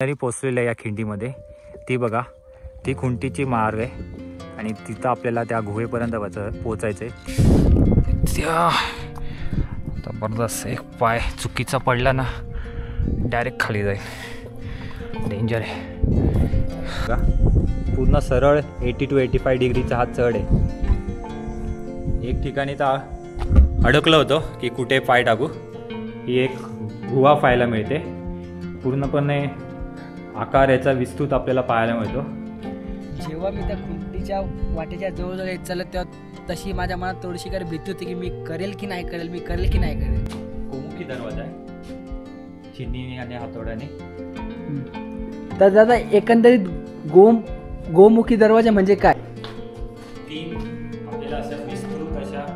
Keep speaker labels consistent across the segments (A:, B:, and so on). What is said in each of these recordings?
A: तरी पोचलेलं आहे या खिंडीमध्ये। ती बघा, ती खुंटीची मार्ग आहे आणि तिथं आपल्याला त्या गुहेपर्यंत पोचायचं आहे। जबरदस्त, एक पाय चुकीचा पडला ना डायरेक्ट खाली जाईल, डेंजर आहे। पूर्ण सरळ 80 to 85 डिग्रीचा हा चढ आहे। एक ठिकाणी तर अडकलं होतं की कुठे पाय टाकू। ही एक गुहा पाहायला मिळते, पूर्णपणे आकार याचा विस्तृत आपल्याला पाहायला मिळतो।
B: जेव्हा मी त्या खुंटीच्या वाटेच्या जवळ चालत तेव्हा तशी माझ्या मनात थोडीशी काही भीती होती की मी करेल की नाही करेल, मी करेल की नाही करेल।
A: गोमुखी दरवाजा आहे, चिन्नी आणि हातोड्याने।
B: तर दादा एकंदरीत गोमुखी दरवाजा म्हणजे काय?
A: तीन आपल्याला अशा विस्तृत अशा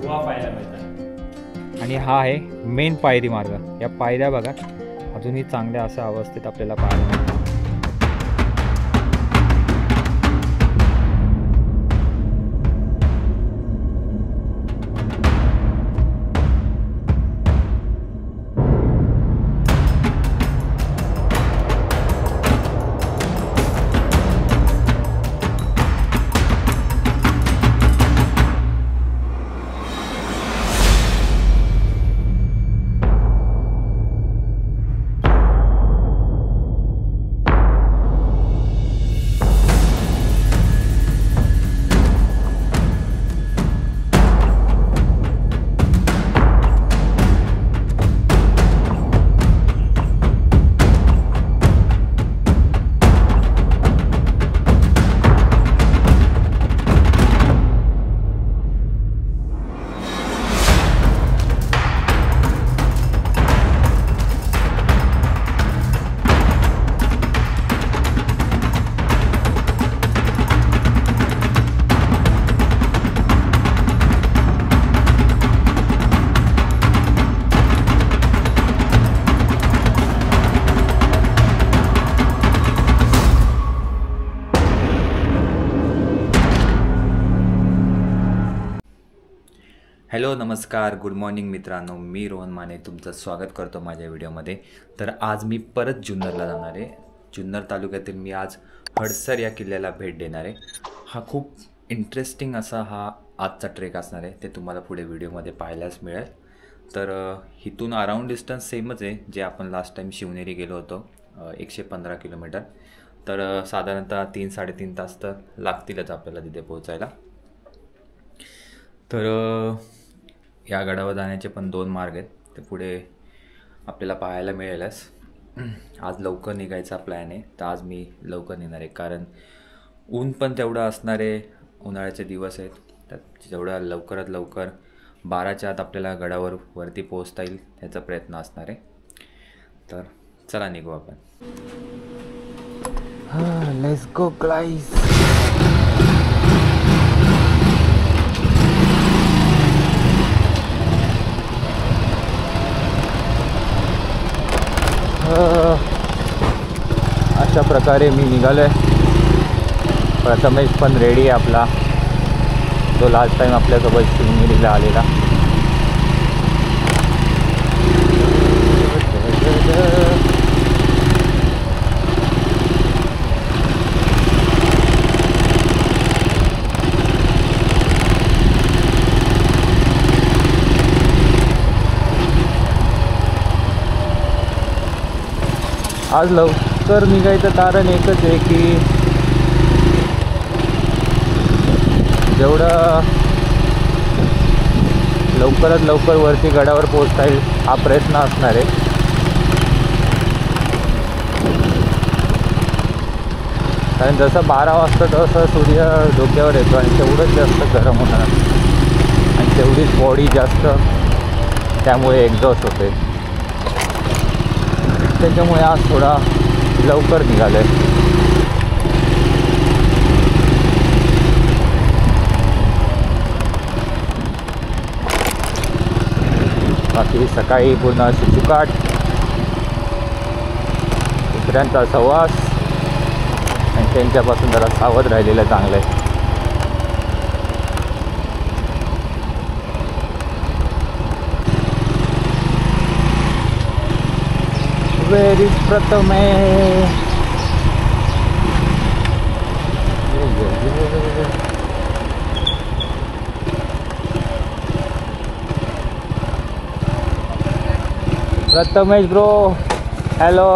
A: गुहा पाहायला मिळतात आणि हा आहे मेन पायरी मार्ग। या पायऱ्या बघा अजूनही चांगल्या अशा अवस्थेत आपल्याला पाहायला मिळतात। हॅलो, नमस्कार, गुड मॉर्निंग मित्रांनो। मी रोहन माने तुमचं स्वागत करतो माझ्या व्हिडिओमध्ये। तर आज मी परत जुन्नरला जाणार आहे। जुन्नर तालुक्यातील मी आज हडसर या किल्ल्याला भेट देणार आहे। हा खूप इंटरेस्टिंग असा हा आजचा ट्रेक असणार आहे, ते तुम्हाला पुढे व्हिडिओमध्ये पाहायलाच मिळेल। तर इथून अराऊंड डिस्टन्स सेमच आहे जे आपण लास्ट टाईम शिवनेरी गेलो होतो, 115 किलोमीटर। तर साधारणतः 3-3.5 तास तर लागतीलच आपल्याला तिथे पोहोचायला। तर या गडावर जाण्याचे पण 2 मार्ग आहेत, ते पुढे आपल्याला पाहायला मिळेलच। आज लवकर निघायचा प्लॅन आहे, तर आज मी लवकर निघणार आहे कारण ऊन पण तेवढं असणार आहे, उन्हाळ्याचे दिवस आहेत। तर जेवढा लवकरात लवकर 12च्या आत आपल्याला गडावर वरती पोहोचता येईल याचा प्रयत्न असणार आहे। तर चला निघू आपण। Let's go guys. अशा प्रकारे मी निघालो आहे। प्रथमेश पण रेडी आहे आपला, जो लास्ट टाईम आपल्यासोबत शिवनेरीला आलेला। आज लवकर निघायचं कारण एकच आहे की जेवढं लवकरात लवकर वरती गडावर पोहोचता येईल हा प्रयत्न असणार आहे। कारण जसं 12 वाजता तसं सूर्य डोक्यावर येतो आणि तेवढंच जास्त गरम होणार आणि तेवढीच बॉडी जास्त त्यामुळे एक्झॉस्ट होते। त्याच्यामुळे आज थोडा लवकर निघालो आहे। बाकी सकाळी पूर्ण शुचिकाट, दुसऱ्यांचा सहवास आणि त्यांच्यापासून जरा सावध राहिलेलं चांगलं आहे। Where is Prathamesh? Prathamesh bro, hello,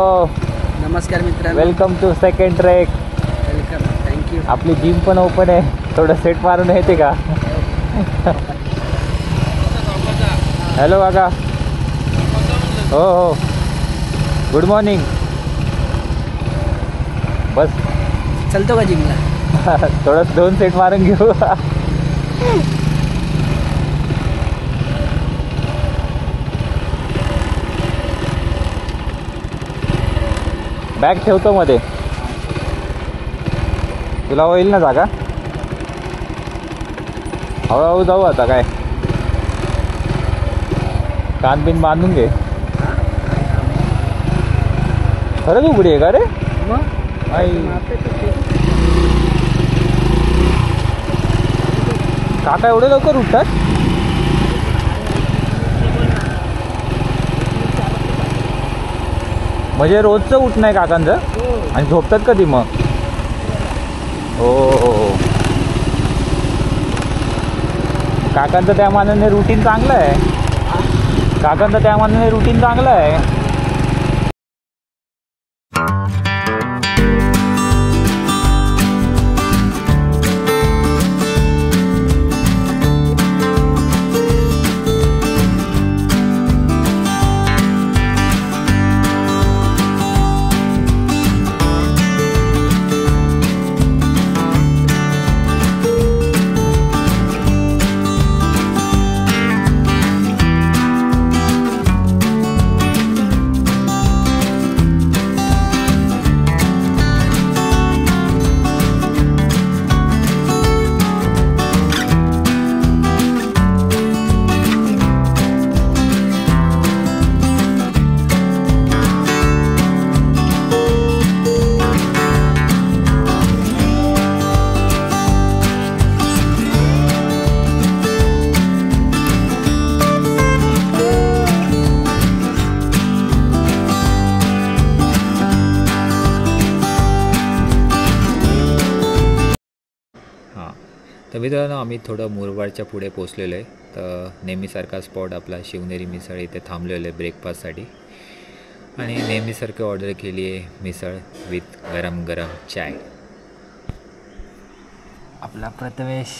B: नमस्कार मित्रांनो,
A: welcome to second trek.
B: Welcome, thank you.
A: आपली जिम पण ओपन आहे, थोडं सेट मारून येते का? हॅलो काका. हो हो, गुड मॉर्निंग. बस
B: चलतो का जिमला?
A: थोडं 2 सेट मारून घेऊ. बॅग ठेवतो मध्ये, तुला होईल ना जागा? हळूहळू जाऊ आता. काय कान बिन बांधून घे. खरंच उघडी आहे का रे? आई, काका एवढे लवकर उठतात? म्हणजे रोजचं उठणं आहे काकांचं? आणि झोपतात कधी मग? हो हो, काकांचं त्या मानाने रुटीन चांगलं आहे. काकांचं त्या मानाने रुटीन चांगलं आहे. तर मित्रांनो, आम्ही थोडं मुरबाडच्या पुढे पोचलेलो आहे. तर नेहमीसारखा स्पॉट आपला शिवनेरी मिसळ इथे थांबलेलो आहे ब्रेकफास्टसाठी. आणि नेहमीसारखी ऑर्डर केली आहे मिसळ विथ गरम गरम चाय. आपला प्रथमेश.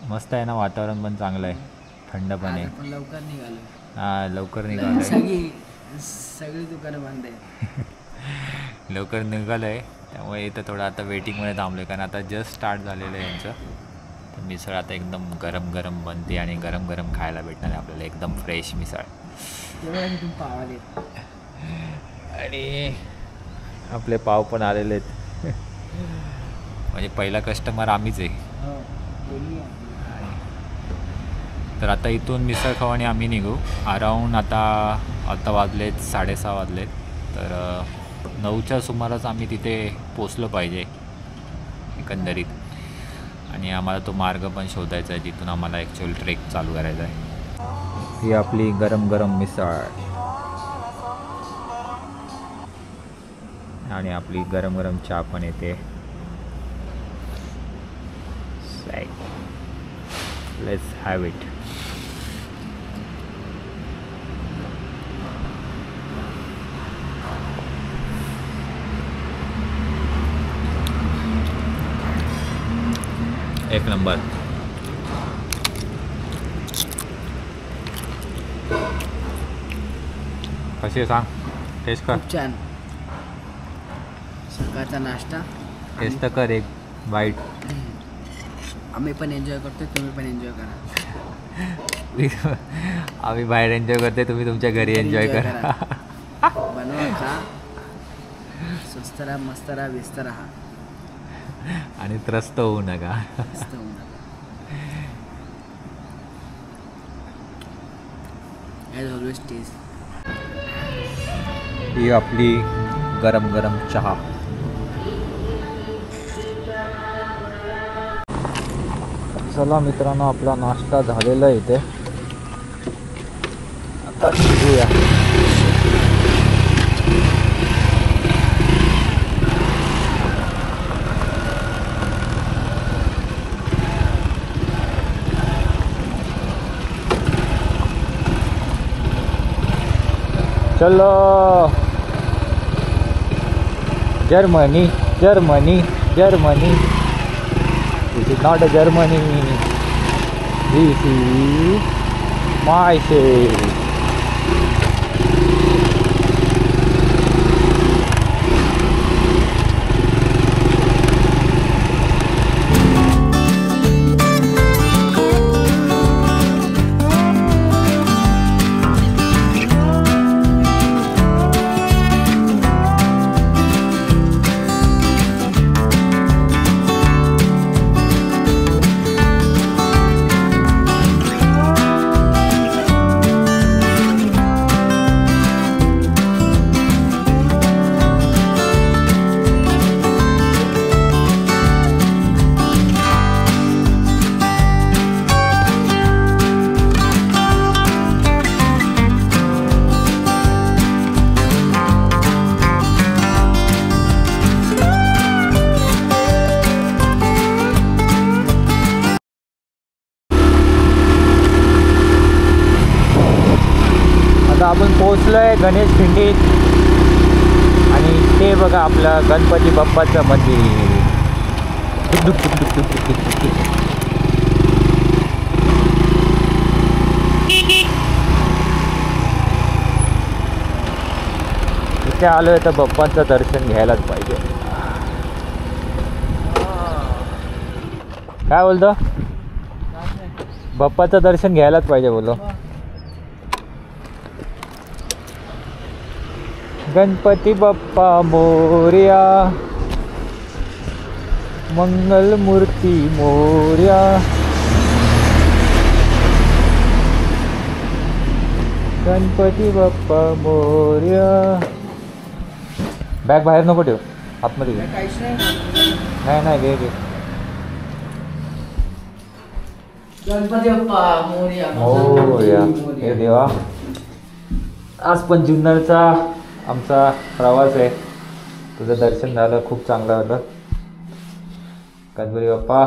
A: मस्त आहे ना, वातावरण पण चांगलं आहे, थंड पण आहे.
B: लवकर निघालो.
A: हां, लवकर निघालो.
B: सगळी दुकानं बंद आहे.
A: लवकर निघालं आहे, त्यामुळे इथं थोडं आता वेटिंगमध्ये थांबलो आहे, कारण आता जस्ट स्टार्ट झालेलं आहे यांचं. तर मिसळ आता एकदम गरम गरम बनते आणि गरम गरम खायला भेटणार आहे आपल्याला, एकदम फ्रेश मिसळ. आणि आपले पाव पण आलेले आहेत. म्हणजे पहिला कस्टमर आम्हीच आहे. तर आता इथून मिसळ खाऊ आणि आम्ही निघू. अराऊंड आता वाजलेत 6:30 वाजलेत. तर 9च्या सुमारास आम्ही तिथे पोचलो पाहिजे एकंदरीत. आणि आम्हाला तो मार्ग पण शोधायचा आहे जिथून आम्हाला ॲक्च्युअल ट्रेक चालू करायचा आहे. ही आपली गरम गरम मिसळ आणि आपली गरम गरम चहा पण येते. Let's have it. एक नंबर. कशी सांग, टेस्ट कर.
B: छान. सकाळचा नाश्ता
A: टेस्ट तर कर, एक बाईट.
B: आम्ही पण एन्जॉय करतो, तुम्ही पण एन्जॉय करा.
A: आम्ही बाहेर एन्जॉय करते, तुम्ही तुमच्या घरी एन्जॉय करा.
B: बनवा, खा, स्वस्त राहा, मस्त राहा, व्यस्त राहा
A: आणि त्रस्त होऊ नका.
B: As always taste.
A: ही आपली गरम गरम चहा. चला मित्रांनो, आपला नाश्ता झालेला आहे इथे. आता निघूया. चलो Germany Germany Germany. This is not a Germany, this is my share. आपण पोहोचलोय गणेश खिंडीत आणि ते बघा आपलं गणपती बाप्पाचं मंदिर. इथे आलोय तर बाप्पाचं दर्शन घ्यायलाच पाहिजे. काय बोलतो? बाप्पाचं दर्शन घ्यायलाच पाहिजे बोलो. गणपती बाप्पा मोरया, मंगल मूर्ती मोरया. गणपती बाप्पा मोरया. बॅग बाहेर नको ठेव, आतमध्ये घे. नाही नाही घे घे.
B: गणपती बाप्पा मोरया
A: मोरया. हे देवा, आज पण जुन्नरचा आमचा प्रवास आहे. तुझं दर्शन झालं, खूप चांगलं झालं. गणपती बाप्पा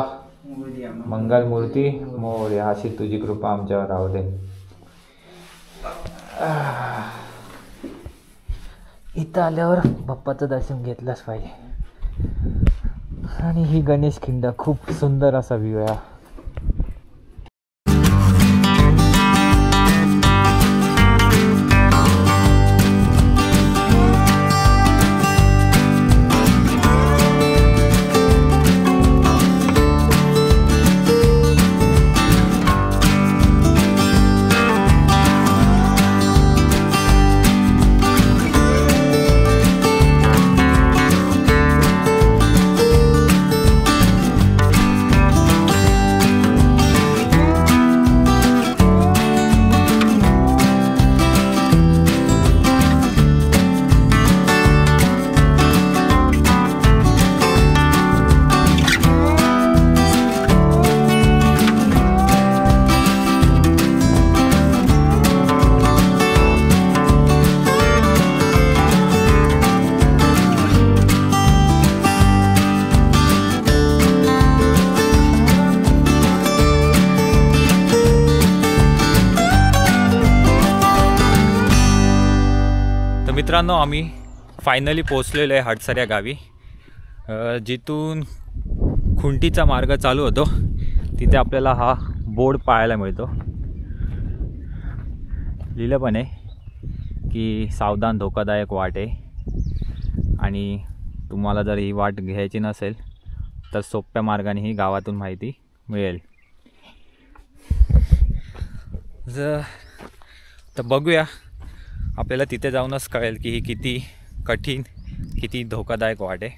A: मंगल मूर्ती मोरया, अशी तुझी कृपा आमच्यावर राहू दे. इथं आल्यावर बाप्पाचं दर्शन घेतलंच पाहिजे. आणि ही गणेश खिंड खूप सुंदर असा व्ह्यू आहे. मित्रांनो, आम्ही फायनली पोचलेलो आहे हडसर या गावी. जिथून खुंटीचा मार्ग चालू होतो तिथे आपल्याला हा बोर्ड पाहायला मिळतो. लिहिलं पण आहे की सावधान, धोकादायक वाट आहे आणि तुम्हाला जर ही वाट घ्यायची नसेल तर सोप्या मार्गाने ही गावातून माहिती मिळेल. तर बघूया, आपल्याला तिथे जाऊनच कळेल की ही किती कठीण, किती धोकादायक वाट आहे.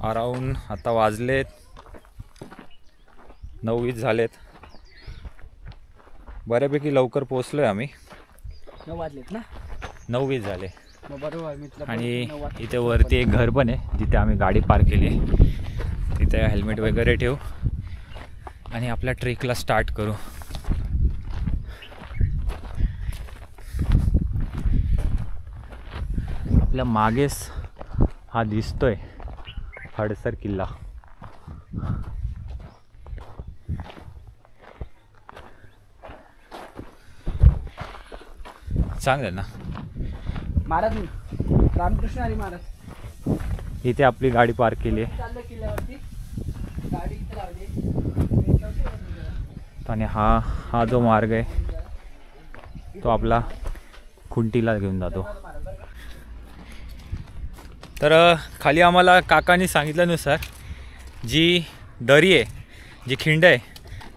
A: अराऊंड आता वाजलेत 9:20 झालेत. बऱ्यापैकी लवकर पोचलो आहे आम्ही.
B: 9 वाजलेत ना?
A: 9:20 झाले.
B: बरोबर.
A: आणि इथे वरती एक घर पण आहे जिथे आम्ही गाडी पार्क केली आहे. तिथे हेल्मेट वगैरे ठेवू आणि आपल्या ट्रेकला स्टार्ट करू. आपल्या मागेच हा दिसतोय हडसर किल्ला. सांग ना.
B: महाराज रामकृष्ण हरी महाराज.
A: इथे आपली गाडी पार्क केली आहे
B: चाललं किल्ल्यावरती, गाडी इथे लावली.
A: आणि हा जो मार्ग आहे तो आपला खुंटीला घेऊन जातो. तर खाली आम्हाला काकांनी सांगितल्यानुसार जी दरी आहे, जी खिंड आहे,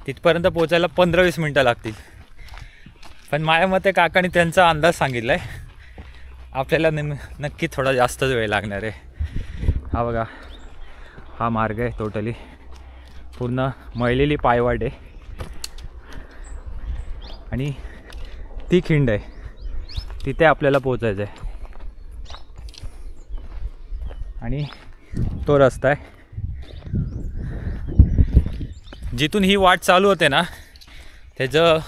A: तिथपर्यंत पोचायला 15-20 मिनटं लागतील. पण माझ्या मते काकांनी त्यांचा अंदाज सांगितला आहे, आपल्याला नक्की थोडा जास्तच वेळ लागणार आहे. हा बघा, हा मार्ग आहे टोटली पूर्ण मळलेली पायवाट आहे आणि ती खिंड आहे, तिथे आपल्याला पोचायचं आहे. आणि तो रस्ता आहे जिथून ही वाट चालू होते ना, त्याचं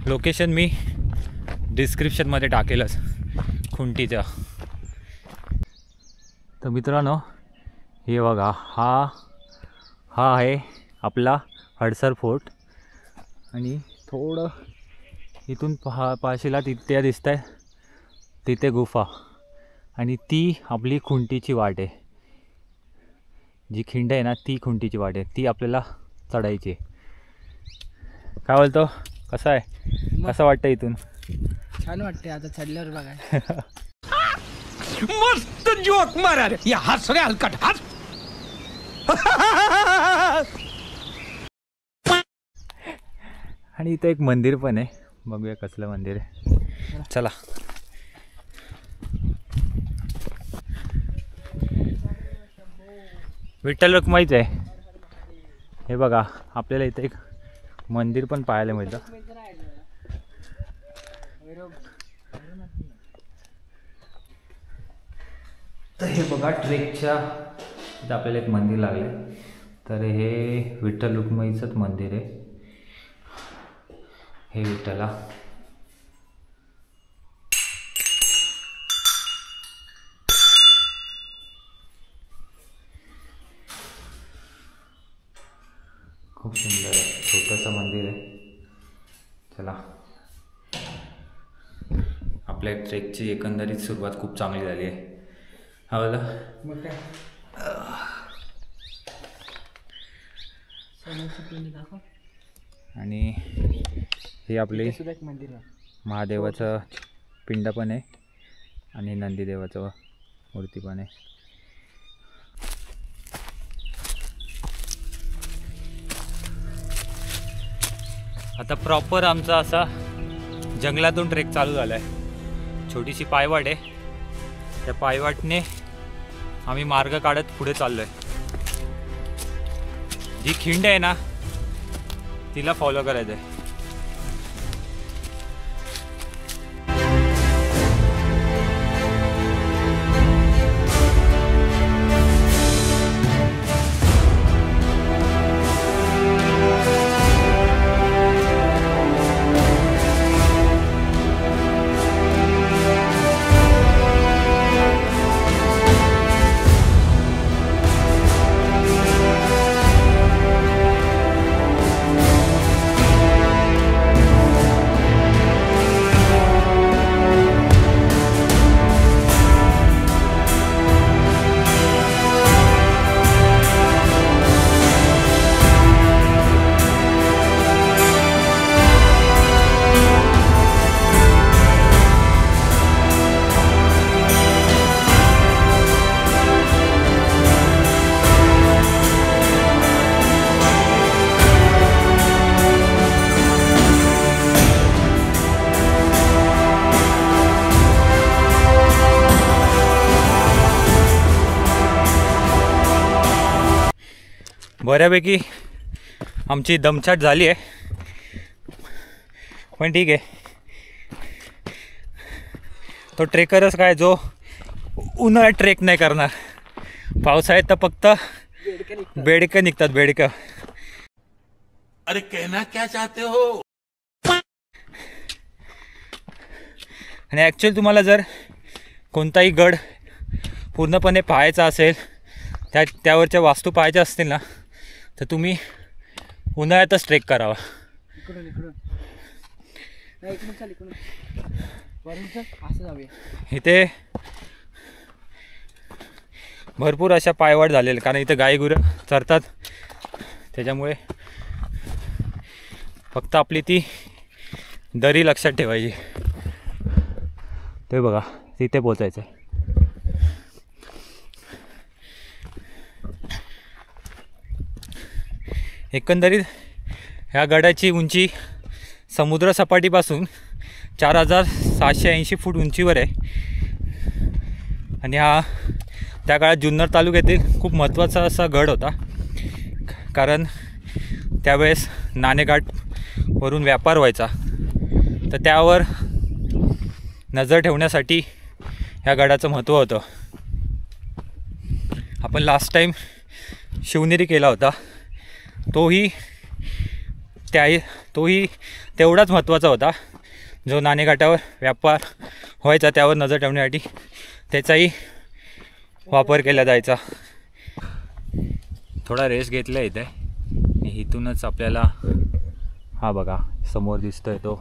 A: लोकेशन मी डिस्क्रिप्शनमध्ये टाकेलच खुंटीचं. तर मित्रांनो, हे बघा, हा आहे आपला हडसर फोर्ट. आणि थोडं इथून पाशीला तिथे दिसत आहे, तिथे गुफा. आणि ती आपली खुंटीची वाट आहे, जी खिंड आहे ना ती खुंटीची वाट आहे, ती आपल्याला चढायची आहे. काय बोलतो, कसं आहे, कसं वाटतं इथून?
B: छान वाटते आता चढल्यावर बघा.
C: मस्त जोक मारा रे, या हस रे हलकट हस.
A: आणि इथं एक मंदिर पण आहे, बघूया कसलं मंदिर आहे. चला. विठ्ठल रखुमाईच आहे हे बघा. आपल्याला इथं एक मंदिर पण पाहायला मिळतं. तर हे बघा, ट्रेकच्या इथं आपल्याला एक मंदिर लागले. तर हे विठ्ठल रखुमाईचंच मंदिर आहे. हे विठ्ठला खूप सुंदर आहे, छोटंसं मंदिर आहे. चला, आपल्या ट्रेकची एकंदरीत सुरुवात खूप चांगली झाली आहे. हा बोला.
B: मग काय
A: आणि हे आपली
B: सुद्धा एक मंदिर आहे,
A: महादेवाचं पिंड पण आहे आणि नंदीदेवाचं मूर्ती पण आहे. आता प्रॉपर आमचा असा जंगलातून ट्रेक चालू झाला आहे. छोटीशी पायवाट आहे, त्या पायवाटने आम्ही मार्ग काढत पुढे चाललो आहे. जी खिंड आहे ना तिला फॉलो करायचं आहे. बऱ्यापैकी आमची दमछाट झाली आहे, पण ठीक आहे. तो ट्रेकरच काय जो उन्हाळ्यात ट्रेक नाही करणार, पावसाळ्यात तर फक्त बेडकं निघतात, बेडकं.
C: अरे कहना क्या चाहते हो?
A: आणि ॲक्च्युअली तुम्हाला जर कोणताही गड पूर्णपणे पाहायचा असेल, त्यावरच्या वास्तू पाहायच्या असतील ना, तर तुम्ही उन्हाळ्यातच ट्रेक करावा.
B: वरून असं जाऊया.
A: इथे भरपूर अशा पायवाट झालेल्या, कारण इथे गाई गुरं चरतात. त्याच्यामुळे फक्त आपली ती दरी लक्षात ठेवायची. ते बघा तिथे पोचायचं आहे. एकंदरीत ह्या गडाची उंची समुद्रसपाटीपासून 4680 फूट उंचीवर आहे. आणि हा त्या काळात जुन्नर तालुक्यातील खूप महत्त्वाचा असा गड होता, कारण त्यावेळेस नाणेघाटवरून व्यापार व्हायचा. तर त्यावर नजर ठेवण्यासाठी ह्या गडाचं महत्त्व होतं. आपण लास्ट टाईम शिवनेरी केला होता, तोही तेवढाच महत्त्वाचा होता. जो नाणेघाटावर व्यापार व्हायचा त्यावर नजर ठेवण्यासाठी त्याचाही वापर केला जायचा. थोडा रेस्ट घेतला इथे. इथूनच आपल्याला हा बघा समोर दिसतोय तो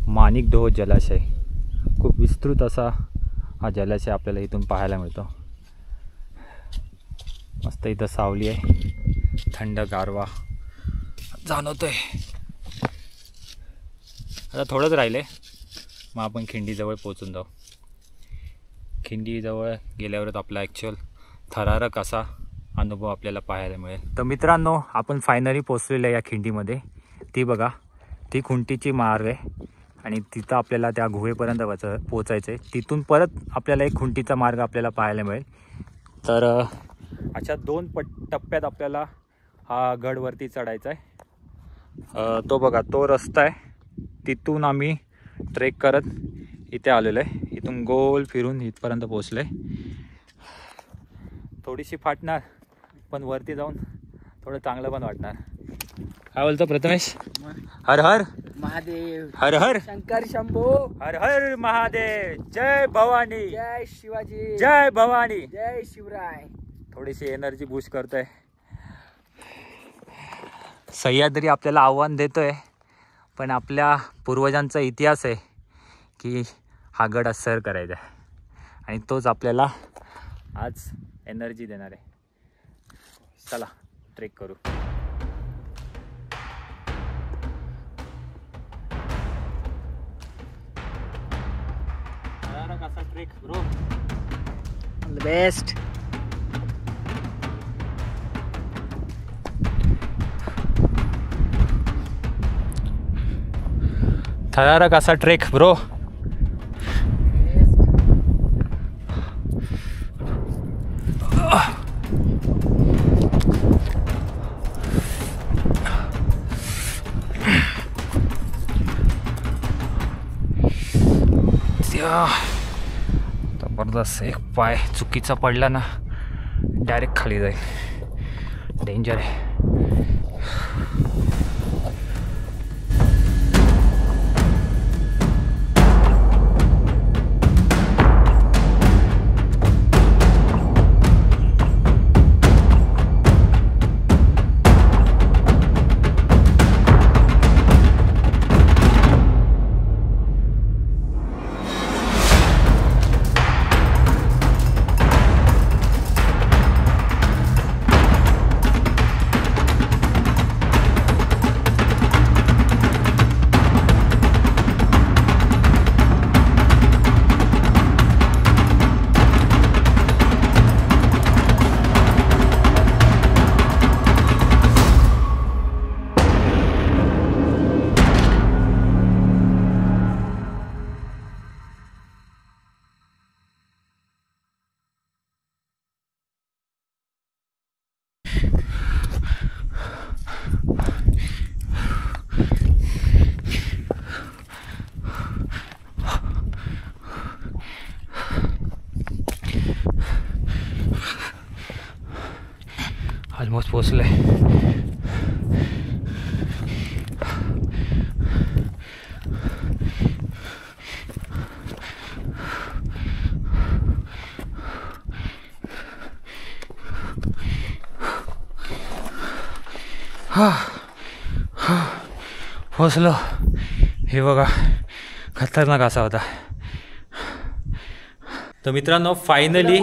A: माणिकडोह जलाशय. खूप विस्तृत असा हा जलाशय आपल्याला इथून पाहायला मिळतो. मस्त इथं सावली आहे, थंड गारवा जाणवतोय. आता थोडंच राहिलं आहे, मग आपण खिंडीजवळ पोचून जाऊ. खिंडीजवळ गेल्यावरच आपला ॲक्च्युअल थरारक असा अनुभव आपल्याला पाहायला मिळेल. तर मित्रांनो, आपण फायनली पोचलेलं आहे या खिंडीमध्ये. ती बघा, ती खुंटीची मार्ग आहे आणि तिथं आपल्याला त्या गुहेपर्यंत पोचायचं आहे. तिथून परत आपल्याला एक खुंटीचा मार्ग आपल्याला पाहायला मिळेल. तर अशा 2 टप्प्यात आपल्याला हा गडवरती चढायचा आहे. तो बघा तो रस्ता आहे, तिथून आम्ही ट्रेक करत इथे आलेलो आहे. इथून गोल फिरून इथपर्यंत पोचलो आहे. थोडीशी फाटणार, पण वरती जाऊन थोडं चांगलं पण वाटणार. काय बोलतो प्रथमेश? हर हर
B: महादेव,
A: हर हर
B: शंकर शंभो,
A: हर हर महादेव. जय भवानी,
B: जय शिवाजी,
A: जय भवानी,
B: जय शिवराय.
A: थोडीशी एनर्जी बूस्ट करतोय. सह्याद्री आपल्याला आव्हान देतोय, पण आपल्या पूर्वजांचा इतिहास आहे की हा गड सर करायचा आहे आणि तोच आपल्याला आज एनर्जी देणार आहे. चला ट्रेक करू. कसा ट्रेक ब्रो?
B: बेस्ट.
A: थरारक असा ट्रेक ब्रो. जबरदस्त. एक पाय चुकीचा पडला ना डायरेक्ट खाली जाईल. डेंजर आहे. ऑलमोस्ट पोचले. पोचलो. हे बघा खतरनाक असा होता. तर मित्रांनो फायनली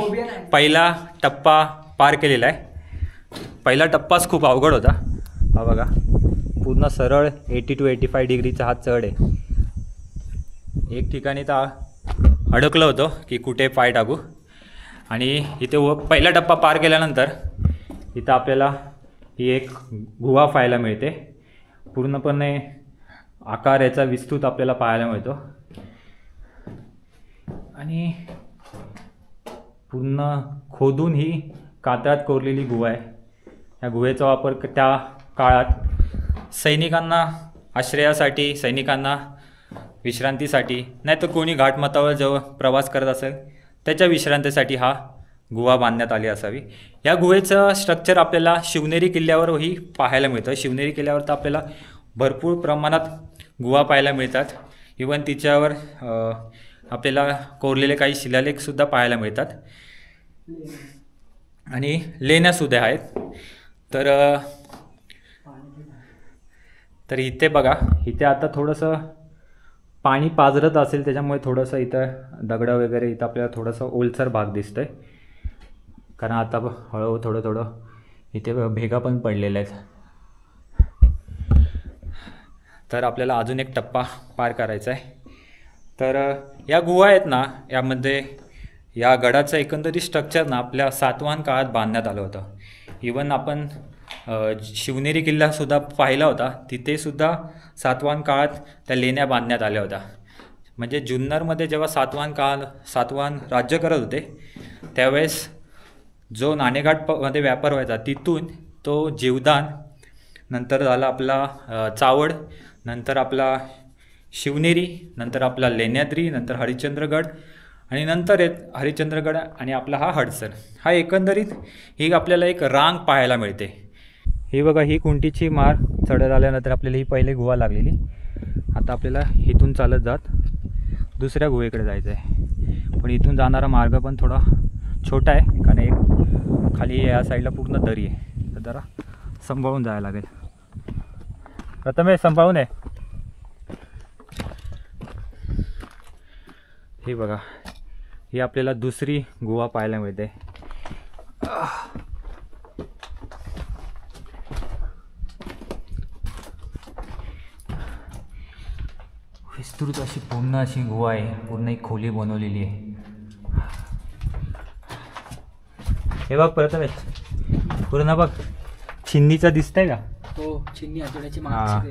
A: पहिला टप्पा पार केलेला आहे. पहिला टप्पाच खूप अवघड होता. हा बघा पूर्ण सरळ 80 to 85 डिग्रीचा हा चढ आहे. एक ठिकाणी तर अडकलं होतं की कुठे पाय टाकू. आणि इथे पहिला टप्पा पार केल्यानंतर इथं आपल्याला ही एक गुहा पाहायला मिळते. पूर्णपणे आकार याचा विस्तृत आपल्याला पाहायला मिळतो. आणि पूर्ण खोदून ही कातळात कोरलेली गुहा आहे. या गुहेचा वापर त्या काळात सैनिकांना आश्रयासाठी, सैनिकांना विश्रांतीसाठी, नाही तर कोणी घाटमाथ्यावर जेव्हा प्रवास करत असेल त्याच्या विश्रांतीसाठी हा गुहा बांधण्यात आली असावी. या गुहेचं स्ट्रक्चर आपल्याला शिवनेरी किल्ल्यावरही पाहायला मिळतं. शिवनेरी किल्ल्यावर तर आपल्याला भरपूर प्रमाणात गुहा पाहायला मिळतात. इवन तिच्यावर आपल्याला कोरलेले काही शिलालेखसुद्धा पाहायला मिळतात आणि लेण्यासुद्धा आहेत. तर इथे बघा, इथे आता थोडंसं पाणी पाझरत असेल त्याच्यामुळे थोडंसं इथं दगडं वगैरे इथं आपल्याला थोडंसं ओलसर भाग दिसतोय. कारण आता हळूहळू थोडं इथे भेगा पण पडलेल्या आहेत. तर आपल्याला अजून एक टप्पा पार करायचा आहे. तर या गुहा आहेत ना, यामध्ये या गडाचं एकंदरीत स्ट्रक्चर ना आपल्या सातवाहन काळात बांधण्यात आलं होतं. इवन आपण शिवनेरी किल्लासुद्धा पाहिला होता, तिथेसुद्धा सातवाहन काळात त्या लेण्या बांधण्यात आल्या होत्या. म्हणजे जुन्नरमध्ये जेव्हा सातवाहन राज्य करत होते त्यावेळेस जो नाणेघाटमध्ये व्यापार व्हायचा तिथून तो जीवदान, नंतर झाला आपला चावड, नंतर आपला शिवनेरी, नंतर आपला लेण्याद्री, नंतर हरिश्चंद्रगड आणि नंतर हरिश्चंद्रगड आणि आपला हा हडसर. हा एकंदरीत ही आपल्याला एक रांग पाहायला मिळते. ही बघा, ही कुंटीची मार चढत आल्यानंतर आपल्याला ही पहिली गुहा लागलेली. आता आपल्याला इथून चालत जात दुसऱ्या गुहेकडे जायचं आहे. पण इथून जाणारा मार्ग पण थोडा छोटा आहे, कारण एक खाली या साईडला पूर्ण दरी आहे. तर जरा सांभाळून जायला लागेल. प्रथमेश सांभाळून आहे. ही बघा, ही आपल्याला दुसरी गुहा पाहायला मिळते. विस्तृत अशी पूर्ण अशी गुहा आहे. पूर्ण एक खोली बनवलेली आहे. हे बघ प्रथमेश, पूर्ण बघ चिन्नीचा दिसतंय का?
B: हो, चिन्नी हातोड्याची
A: हां,
B: माग.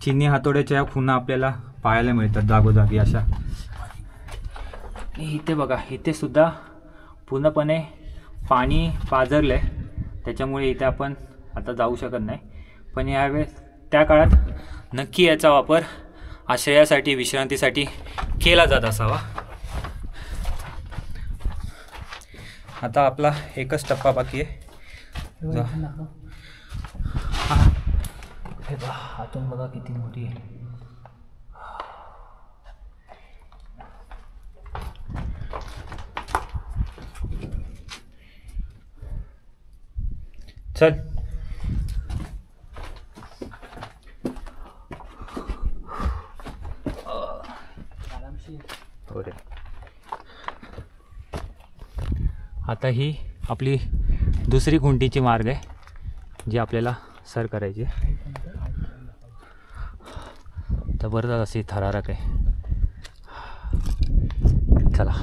A: चिन्नी हातोड्याच्या खुणा आपल्याला पाहायला मिळतात जागोजागी अशा. इथे बघा, इथे सुद्धा पूर्णपणे पाणी पाझरलं आहे, त्याच्यामुळे इथे आपण आता जाऊ शकत नाही. पण यावेळेस त्या काळात नक्की याचा वापर आश्रयासाठी, विश्रांतीसाठी केला जात असावा. आता आपला एकच टप्पा बाकी आहे. हे बघा, हातून बघा किती मोठी आहे. चल, हो रे. आता ही आपली दुसरी खुंटीची मार्ग आहे जी आपल्याला सर करायची. जबरदस्त अशी थरारक आहे. चला.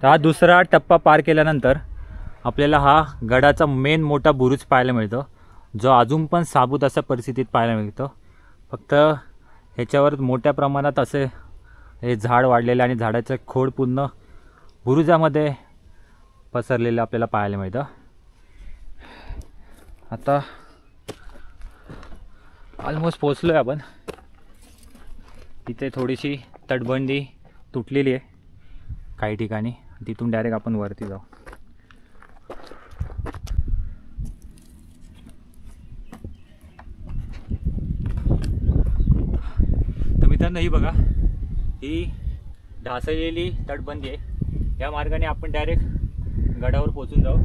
A: तर हा दुसरा टप्पा पार केल्यानंतर आपल्याला हा गडाचा मेन मोठा बुरुज पाहायला मिळतो, जो अजून पण साबूत अशा परिस्थितीत पाहायला मिळतो. फक्त ह्याच्यावर मोठ्या प्रमाणात असे हे झाड वाढलेले आणि झाडाचं खोड पूर्ण बुरुजामध्ये पसरलेलं आपल्याला पाहायला मिळतं. आता ऑलमोस्ट पोचलो आहे आपण. तिथे थोडीशी तटबंदी तुटलेली आहे काही ठिकाणी, तिथून डायरेक्ट आपण वरती जाऊ. तर मित्रांनो ही बघा, ही ढासळलेली तटबंदी आहे. या मार्गाने आपण डायरेक्ट गडावर पोचून जाऊ.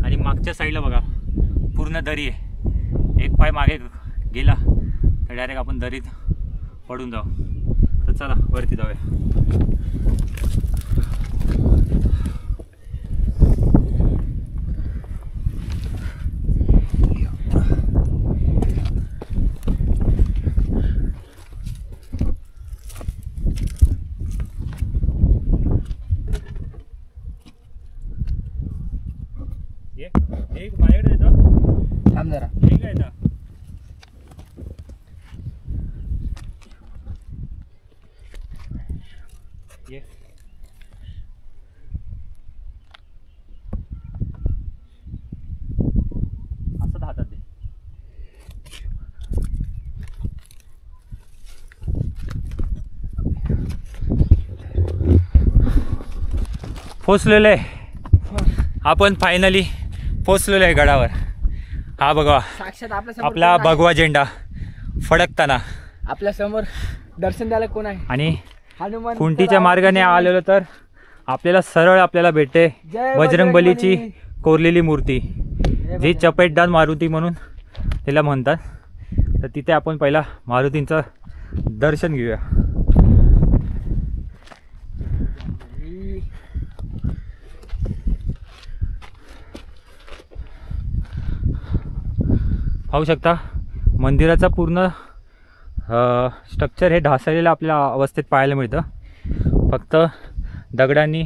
A: आणि मागच्या साईडला बघा पूर्ण दरी आहे. एक पाय मागे गेला तर डायरेक्ट आपण दरीत पडून जाऊ. तर चला वरती जाऊया. एक माझ्याकडे येतो.
B: थांब जरा.
A: ठीक आहे ना. ये असं हातात दे. पोचलेलो आहे आपण, फायनली पोचलेलो आहे गडावर. हा बघा
B: साक्षात आपल्या समोर
A: आपला
B: कोण आहे?
A: भगवा झेंडा फडकताना.
B: आपल्या समोर दर्शन द्यायला कोण आहे?
A: आणि
B: हनुमान.
A: खुंटीच्या मार्गाने आलेलो तर आपल्याला सरळ आपल्याला भेटते
B: जय
A: बजरंगबलीची
B: बजरंगबली.
A: कोरलेली मूर्ती, जी चपेटदार मारुती म्हणून तिला म्हणतात. तर तिथे आपण पहिला मारुतींचं दर्शन घेऊया. पाहू शकता मंदिराचा पूर्ण स्ट्रक्चर हे ढासळलेलं आपल्या अवस्थेत पाहायला मिळतं. फक्त दगडांनी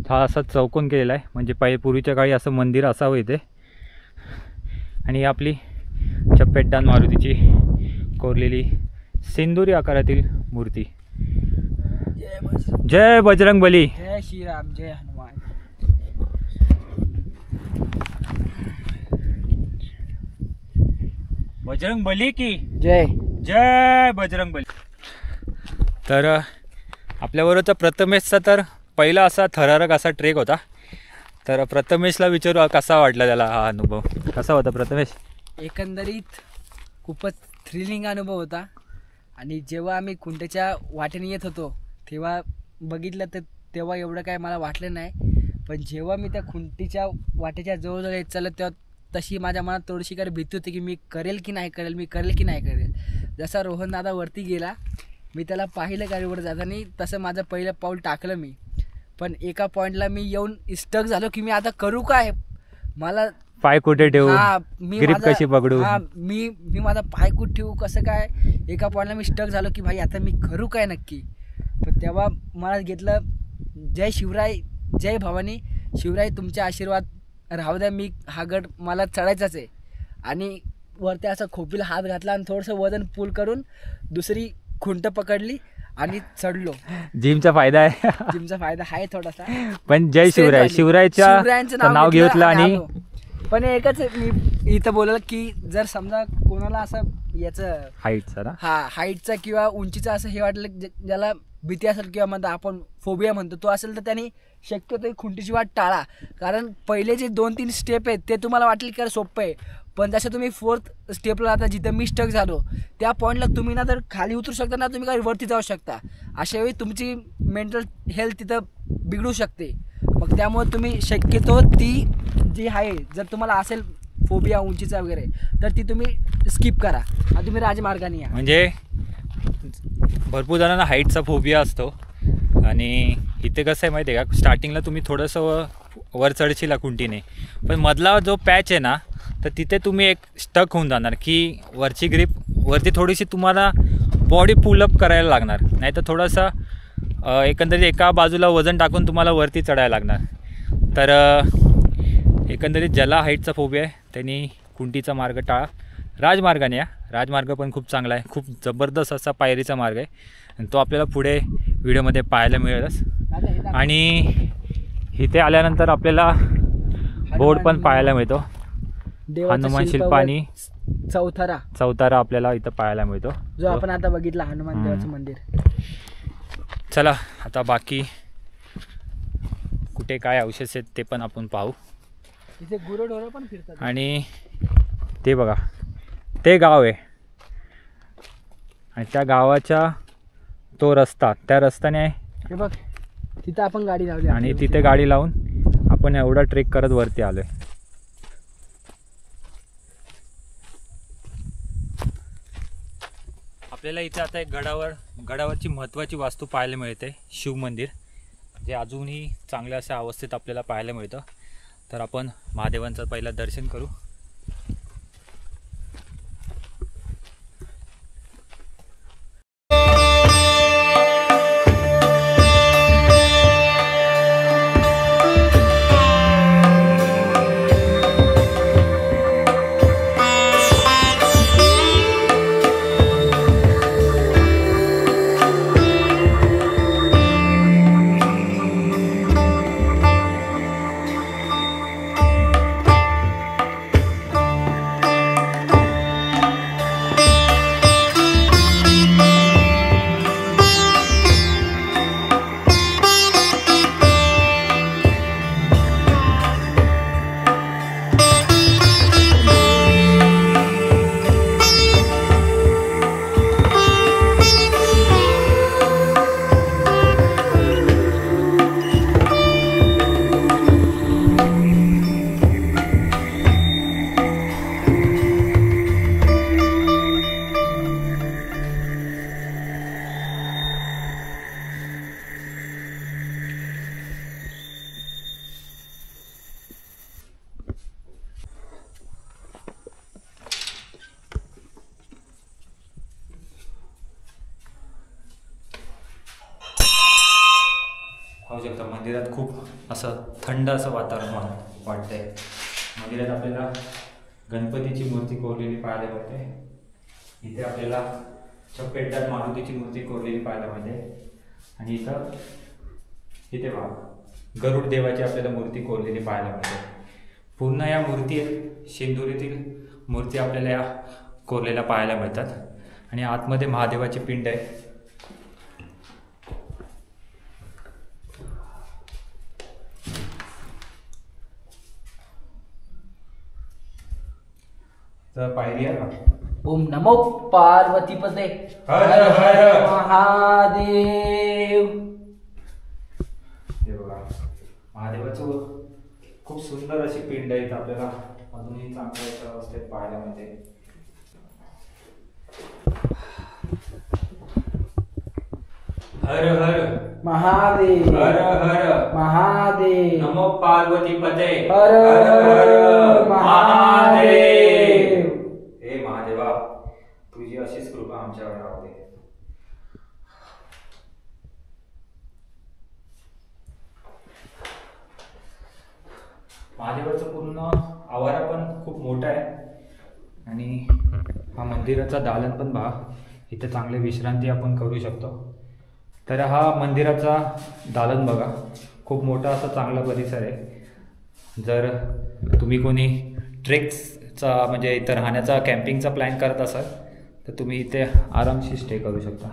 A: हा असा चौकोन केलेला आहे, म्हणजे पूर्वीच्या काळी असं मंदिर असावं इथे. आणि ही आपली चपेटदार मारुतीची कोरलेली सिंदुरी आकारातील मूर्ती. जय बजरंगबली.
B: जय श्रीराम. जय हनुमान.
A: बजरंगबली की
B: जय.
A: जय बजरंगबली. तर आपल्याबरोबरचा प्रथमेशचा तर पहिला असा थरारक असा ट्रेक होता. तर प्रथमेशला विचारू कसा वाटला त्याला हा अनुभव, कसा होता प्रथमेश?
B: एकंदरीत खूपच थ्रिलिंग अनुभव होता. आणि जेव्हा आम्ही खुंटीच्या वाटेने येत होतो तेव्हा बघितलं तर तेव्हा एवढं काय मला वाटलं नाही. पण जेव्हा मी त्या खुंटीच्या वाटेच्या जवळजवळ येत चाललं तेव्हा तशी माझ्या मनात थोडीशी काही भीती होती की मी करेल की नाही करेल, मी करेल की नाही करेल. जसा रोहन दादा वरती गेला मी त्याला पाहिलं गाडीवर जाताना, तसं माझं पहिलं पाऊल टाकलं मी. पण एका पॉईंटला मी येऊन स्टक झालो की मी आता करू काय, मला
A: पाय कुठे ठेवू,
B: मी
A: ग्रिप
B: माझा-
A: कशी पकडू.
B: मी माझा पाय कुठे ठेवू, कसं काय. एका पॉईंटला मी स्टक झालो की भाई आता मी करू काय नक्की. पण तेव्हा मला घेतलं जय शिवराय, जय भवानी. शिवराय तुमचे आशीर्वाद राहू द्या, मी हा गड मला चढायचाच आहे. आणि वरती असं खोपीला हात घातला आणि थोडंसं वजन पुल करून दुसरी खुंट पकडली आणि चढलो.
A: जिमचा फायदा आहे.
B: जिमचा फायदा आहे थोडासा.
A: पण जय शिवराय, शिवरायचं नाव घेतलं आणि
B: आलो. पण एकच मी इथं बोललं की जर समजा कोणाला असं याचं
A: हाईटचा ना,
B: हाईटचा किंवा उंचीचा असं हे वाटलं ज्याला भीती असेल किंवा म्हणतो आपण फोबिया म्हणतो तो असेल तर त्यांनी शक्यतो खुंटीची वाट टाळा. कारण पहिले जे 2-3 स्टेप आहेत ते तुम्हाला वाटेल की सोपं आहे, पण जसं तुम्ही 4th स्टेपला आता जिथं मी स्टक झालो त्या पॉईंटला तुम्ही ना तर खाली उतरू शकता ना तुम्ही काही वरती जाऊ शकता. अशा वेळी तुमची मेंटल हेल्थ तिथं बिघडू शकते. मग त्यामुळे तुम्ही शक्यतो ती जी आहे जर तुम्हाला असेल फोबिया उंचीचा वगैरे तर ती तुम्ही स्किप करा आणि तुम्ही राजमार्गाने या.
A: म्हणजे भरपूर जणांना हाईटचा फोबिया असतो. आणि इथे कसं आहे माहिती आहे का, स्टार्टिंगला तुम्ही थोडंसं वर चढशील खुंटीने, पण मधला जो पॅच आहे ना तर तिथे तुम्ही एक स्टक होऊन जाणार की वरची ग्रीप वरती थोडीशी तुम्हाला बॉडी पुलअप करायला लागणार, नाही तर थोडासा एकंदरीत एका बाजूला वजन टाकून तुम्हाला वरती चढायला लागणार. तर एकंदरीत ज्याला हाईटचा फोबिया आहे त्यांनी कुंटीचा मार्ग टाळा. राजमार्गाने या, राजमार्ग पण खूप चांगला आहे, खूप जबरदस्त असा पायरीचा मार्ग आहे आणि तो आपल्याला पुढे व्हिडिओमध्ये पाहायला मिळेलच. आणि इथे आल्यानंतर आपल्याला बोर्ड पण पाहायला मिळतो, हनुमान शिल्प आणि चौतारा आपल्याला इथं पाहायला मिळतो,
B: जो आपण आता बघितला हनुमान देवाचं मंदिर.
A: चला आता बाकी कुठे काय अवशेष आहेत ते पण आपण पाहू.
B: तिथे गुरंढोरं पण फिरतात.
A: आणि ते बघा ते गाव आहे आणि त्या गावाच्या तो रस्ता, त्या रस्त्याने
B: हे बघ तिथं आपण गाडी लावली
A: आणि तिथे गाडी लावून आपण एवढा ट्रेक करत वरती आलोय. आपल्याला इथे आता एक गडावरची महत्त्वाची वास्तू पाहायला मिळते, शिव मंदिर, जे अजूनही चांगल्या अशा अवस्थेत आपल्याला पाहायला मिळतं. तर आपण महादेवांचं पहिलं दर्शन करू. पाहू शकता मंदिरात खूप असं थंड असं वातावरण वाटतंय. मंदिरात आपल्याला गणपतीची मूर्ती कोरलेली पाहायला मिळते. इथे आपल्याला चपेटदार मारुतीची मूर्ती कोरलेली पाहायला मिळते आणि इथे पहा गरुड देवाची आपल्याला मूर्ती कोरलेली पाहायला मिळते. पूर्ण या मूर्ती शेंदुरीतील मूर्ती आपल्याला या कोरलेल्या पाहायला मिळतात आणि आतमध्ये महादेवाची पिंड आहे. तर पायरी आहे का?
B: ओम नमो पार्वतीपते
A: हर हर
B: महादेव.
A: हे बघा महादेवाचं खूप सुंदर अशी पिंड आहे, आपल्याला अजूनही चांगल्या अवस्थेत पाहायला मिळते. हर हर
B: महादेव
A: हर हर
B: महादेव
A: नमो पार्वतीपते
B: हर हर महादेव.
A: हे महादेवा तुझी अशीच कृपा आमच्यावर राहू दे. महादेवाचं पूर्ण आवारा पण खूप मोठा आहे आणि हा मंदिराचा दालन पण पहा, इथे चांगली विश्रांती आपण करू शकतो. तर हा मंदिराचा दालन बघा, खूप मोठा असा चांगला परिसर आहे. जर तुम्ही कोणी ट्रेक्सचा म्हणजे इथं राहण्याचा कॅम्पिंगचा प्लॅन करत असाल तर तुम्ही इथे आरामशीर स्टे करू शकता.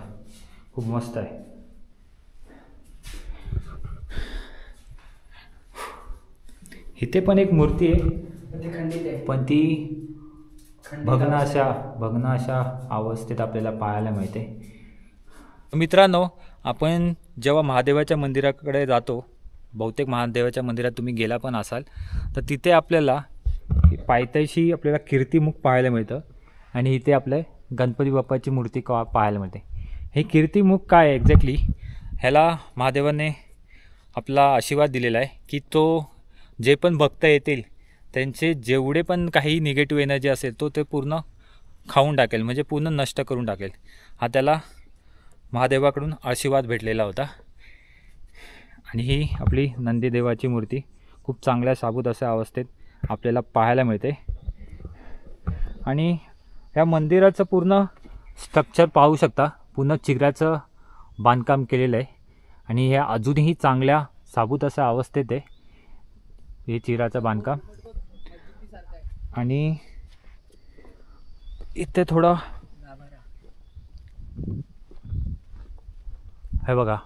A: खूप मस्त आहे. इथे पण एक मूर्ती आहे
B: खंडित आहे,
A: पण ती भग्न अशा अवस्थेत आपल्याला पाहायला मिळते. मित्रांनो, आपण जेव्हा महादेवाच्या मंदिराकडे जातो, बहुतेक महादेवाच्या मंदिरात तुम्ही गेला पण असाल, तर तिथे आपल्याला पायथ्याशी आपल्याला कीर्तिमुख पाहायला मिळतं आणि इथे आपल्या गणपती बाप्पाची मूर्ती पाहायला मिळते. हे कीर्तिमुख काय आहे एक्झॅक्टली, ह्याला महादेवाने आपला आशीर्वाद दिलेला आहे की तो जे पण भक्त येतील त्यांचे जेवढे पण काही निगेटिव्ह एनर्जी असेल तो ते पूर्ण खाऊन टाकेल, म्हणजे पूर्ण नष्ट करून टाकेल. हा त्याला महादेवाकडून आशीर्वाद भेटलेला होता. आणि ही आपली नंदीदेवाची मूर्ती खूप चांगल्या साबूत अशा अवस्थेत आपल्याला पाहायला मिळते. आणि या मंदिराचं पूर्ण स्ट्रक्चर पाहू शकता, पूर्ण चिऱ्याचं बांधकाम केलेलं आहे. आणि हे अजूनही चांगल्या साबूत अशा अवस्थेत आहे हे चिराचं बांधकाम. आणि इथे थोडं हे बघा,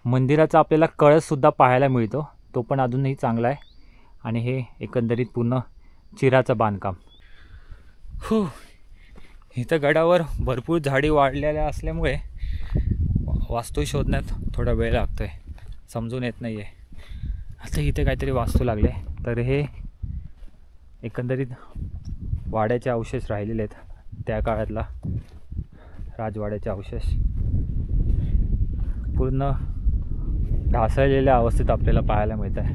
A: मंदिराचा आपल्याला कळससुद्धा पाहायला मिळतो, तो पण अजूनही चांगला आहे. आणि हे एकंदरीत पूर्ण चिराचं बांधकाम. इथं गडावर भरपूर झाडी वाढलेल्या असल्यामुळे वास्तू शोधण्यात थोडा वेळ लागतो आहे, समजून येत नाही आहे. आता इथे काहीतरी वास्तू लागले, तर हे एकंदरीत वाड्याचे अवशेष राहिलेले आहेत, त्या काळातला राजवाड्याचे अवशेष पूर्ण ढासळलेल्या अवस्थेत आपल्याला पाहायला मिळत आहे.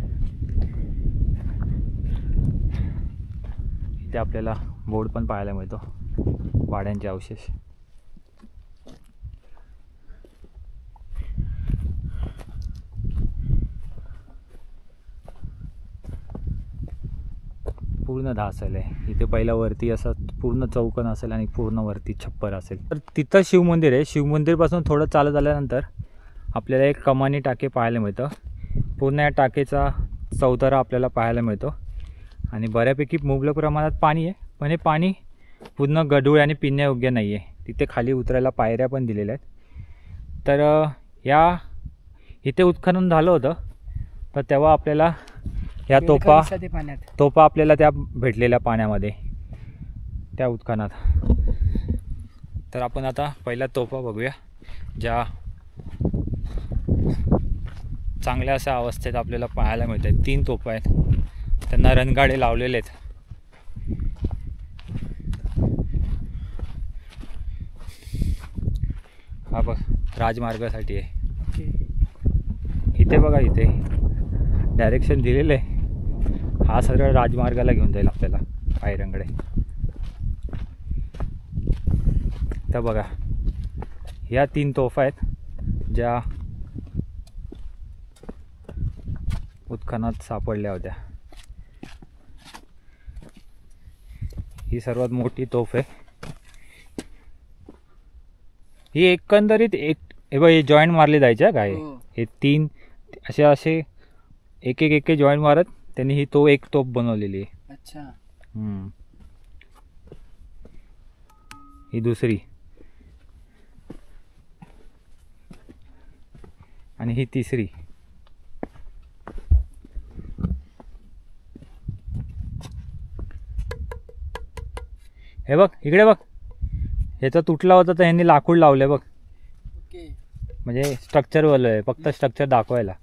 A: इथे आपल्याला बोर्ड पण पाहायला मिळतो, वाड्यांचे अवशेष. पूर्ण ढासळले. इथे पहिला वरती असं पूर्ण चौकोन असेल आणि पूर्ण वरती छप्पर असेल. तर तिथं शिवमंदिर आहे. शिवमंदिरपासून थोडं चालत आल्यानंतर आपल्याला एक कमानी टाके पाहायला मिळतं. पूर्ण या टाकेचा चौतारा आपल्याला पाहायला मिळतो. आणि बऱ्यापैकी मुबलक प्रमाणात पाणी आहे, पण हे पाणी पूर्ण गढूळ आणि पिण्यायोग्य नाही आहे. तिथे खाली उतरायला पायऱ्या पण दिलेल्या आहेत. तर या इथे उत्खनन झालं होतं, तर तेव्हा आपल्याला या तोफा आपल्याला त्या भेटलेल्या पाण्यामध्ये त्या उत्खनात. तर आपण आता पहिल्या तोफा बघूया, ज्या चांगल्या अशा अवस्थेत आपल्याला पाहायला मिळत आहेत. 3 तोफा आहेत, त्यांना रणगाडे लावलेले आहेत. हा बघ, राजमार्गासाठी आहे. इथे बघा, इथे डायरेक्शन दिलेलं आहे. हा सरळ राजमार्गाला घेऊन जाईल आपल्याला पायऱ्यांकडे. तर बघा, या 3 तोफा आहेत ज्या उत्खनात सापडल्या होत्या. ही सर्वात मोठी तोफ आहे. ही एकंदरीत हे जॉईंट मारले जायचे काय, हे 3 असे एक जॉईंट मारत त्यांनी ही एक तोफ बनवलेली आहे.
B: अच्छा.
A: ही दुसरी आणि ही तिसरी. हे बघ, इकडे बघ, ह्याचा तुटला होता तर ह्यांनी लाकूड लावले बघ. म्हणजे स्ट्रक्चर वालं आहे, फक्त स्ट्रक्चर दाखवायला.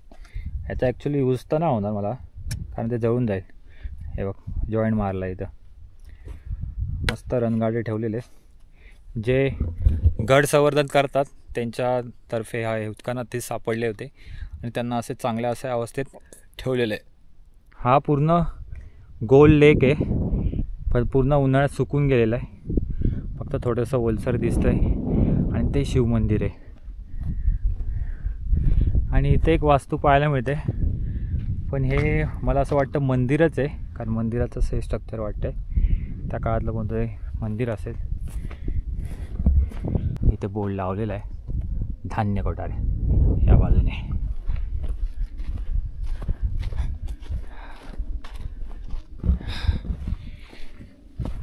A: ह्याचा ॲक्च्युली यूज तर नाही होणार मला, कारण ते जळून जाईल. हे बघ, जॉईंट मारला इथं. मस्त रणगाडे ठेवलेले जे गड संवर्धन करतात त्यांच्यातर्फे हा उत्खनात ते सापडले होते आणि त्यांना असे चांगल्या अशा अवस्थेत ठेवलेले आहे. हा पूर्ण गोल लेक आहे, पण पूर्ण उन्हाळ्यात सुकून गेलेला आहे. फक्त थोडंसं ओलसर दिसतं आहे आणि ते शिवमंदिर आहे. आणि इथे एक वास्तू पाहायला मिळते, पण हे मला असं वाटतं मंदिरच आहे, कारण मंदिराचंच हे स्ट्रक्चर वाटतं आहे. त्या काळातलं कोणतं मंदिर असेल. इथे बोर्ड लावलेला आहे, धान्य कोठारे या बाजूने.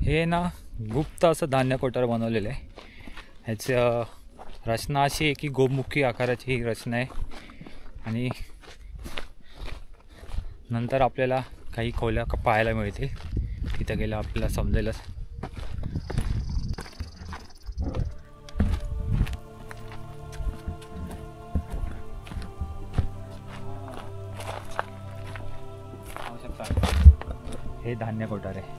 A: हे ना गुप्त असं धान्य कोठार बनवलेलं आहे. ह्याचं रचना अशी आहे की गोमुखी आकाराची ही रचना आहे. आणि नंतर आपल्याला काही खोल्या पाहायला मिळतील, तिथं गेलं आपल्याला समजेलच. हे धान्य कोठार आहे,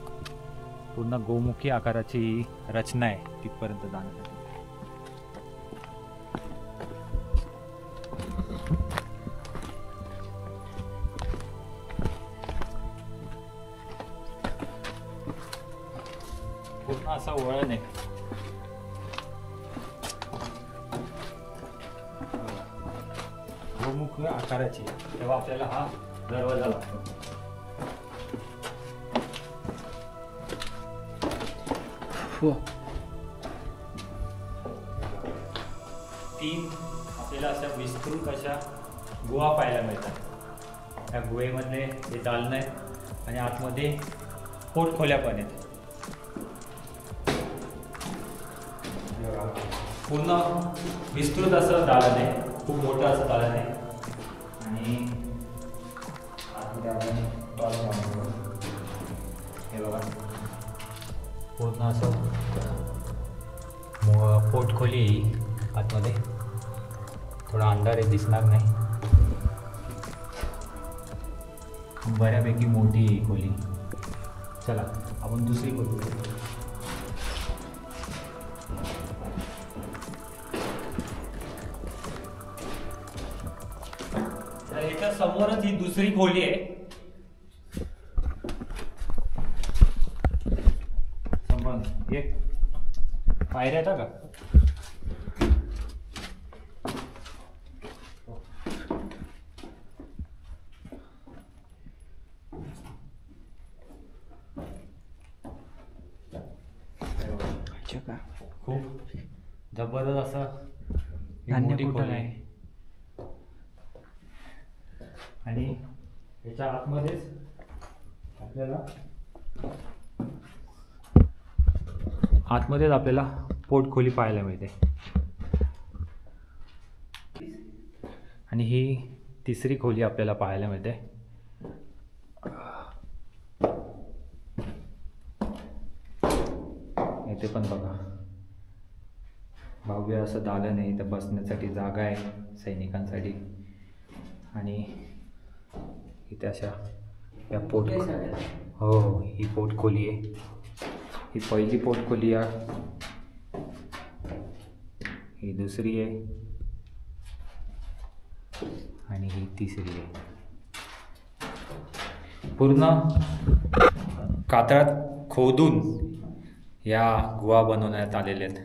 A: पूर्ण गोमुखी आकाराची रचना आहे तिथपर्यंत जाण्यासाठी. पूर्ण असा वळण आहे. गोमुख आकाराची, तेव्हा आपल्याला हा दरवाजा लागतो.
B: हो.
A: 3 आपल्याला अशा विस्तृत अशा गुहा पाहायला मिळतात. त्या गुहेमधले हे दालनं आहेत आणि आतमध्ये पोटखोल्या पण आहेत. पूर्ण विस्तृत असं दालन आहे, खूप मोठं असं दालन आहे. आणि आतमध्ये आपण टॉर्च लावतो. हे बघा पूर्ण असं पोटखोली आतमध्ये. थोडा अंधार आहे, दिसणार नाही. बऱ्यापैकी मोठी खोली. चला आपण दुसरी खोली बघू. तर इथं समोरच ही दुसरी खोली आहे. समोर एक पायऱ्या येतात का? खूप जबरदस्त असं मोठी खोली आहे. आणि याच्या आतमध्येच आपल्याला पोटखोली पाहायला मिळते. आणि ही तिसरी खोली आपल्याला पाहायला मिळते. इथे पण बघा भव्य असं दालन आहे. इथं बसण्यासाठी जागा आहे सैनिकांसाठी. आणि इथे अशा या हो ही पोटखोली आहे. ही पहिली पोटखोली आहे, ही दुसरी आहे आणि ही तिसरी आहे. पूर्ण कातळात खोदून या गुहा बनवण्यात आलेल्या आहेत.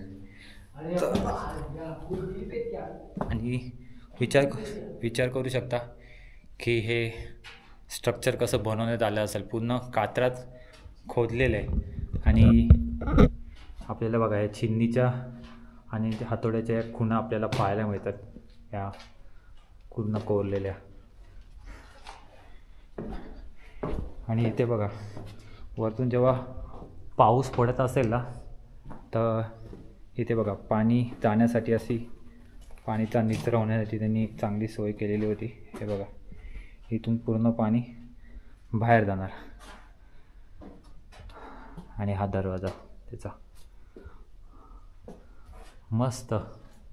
A: आणि विचार करू शकता की हे स्ट्रक्चर कसं बनवण्यात आलं असेल. पूर्ण कातळात खोदलेलं आहे. आणि आपल्याला बघा या चिमणीच्या आणि हातोड्याच्या खुणा आपल्याला पाहायला मिळतात, या पूर्ण कोरलेल्या. आणि इथे बघा वरतून जेव्हा पाऊस पडत असेल ना, तर इथे बघा पाणी जाण्यासाठी अशी पाणीचा निचरा होण्यासाठी त्यांनी एक चांगली सोय केलेली होती. हे बघा इथून पूर्ण पाणी बाहेर जाणार. आणि हा दरवाजा त्याचा मस्त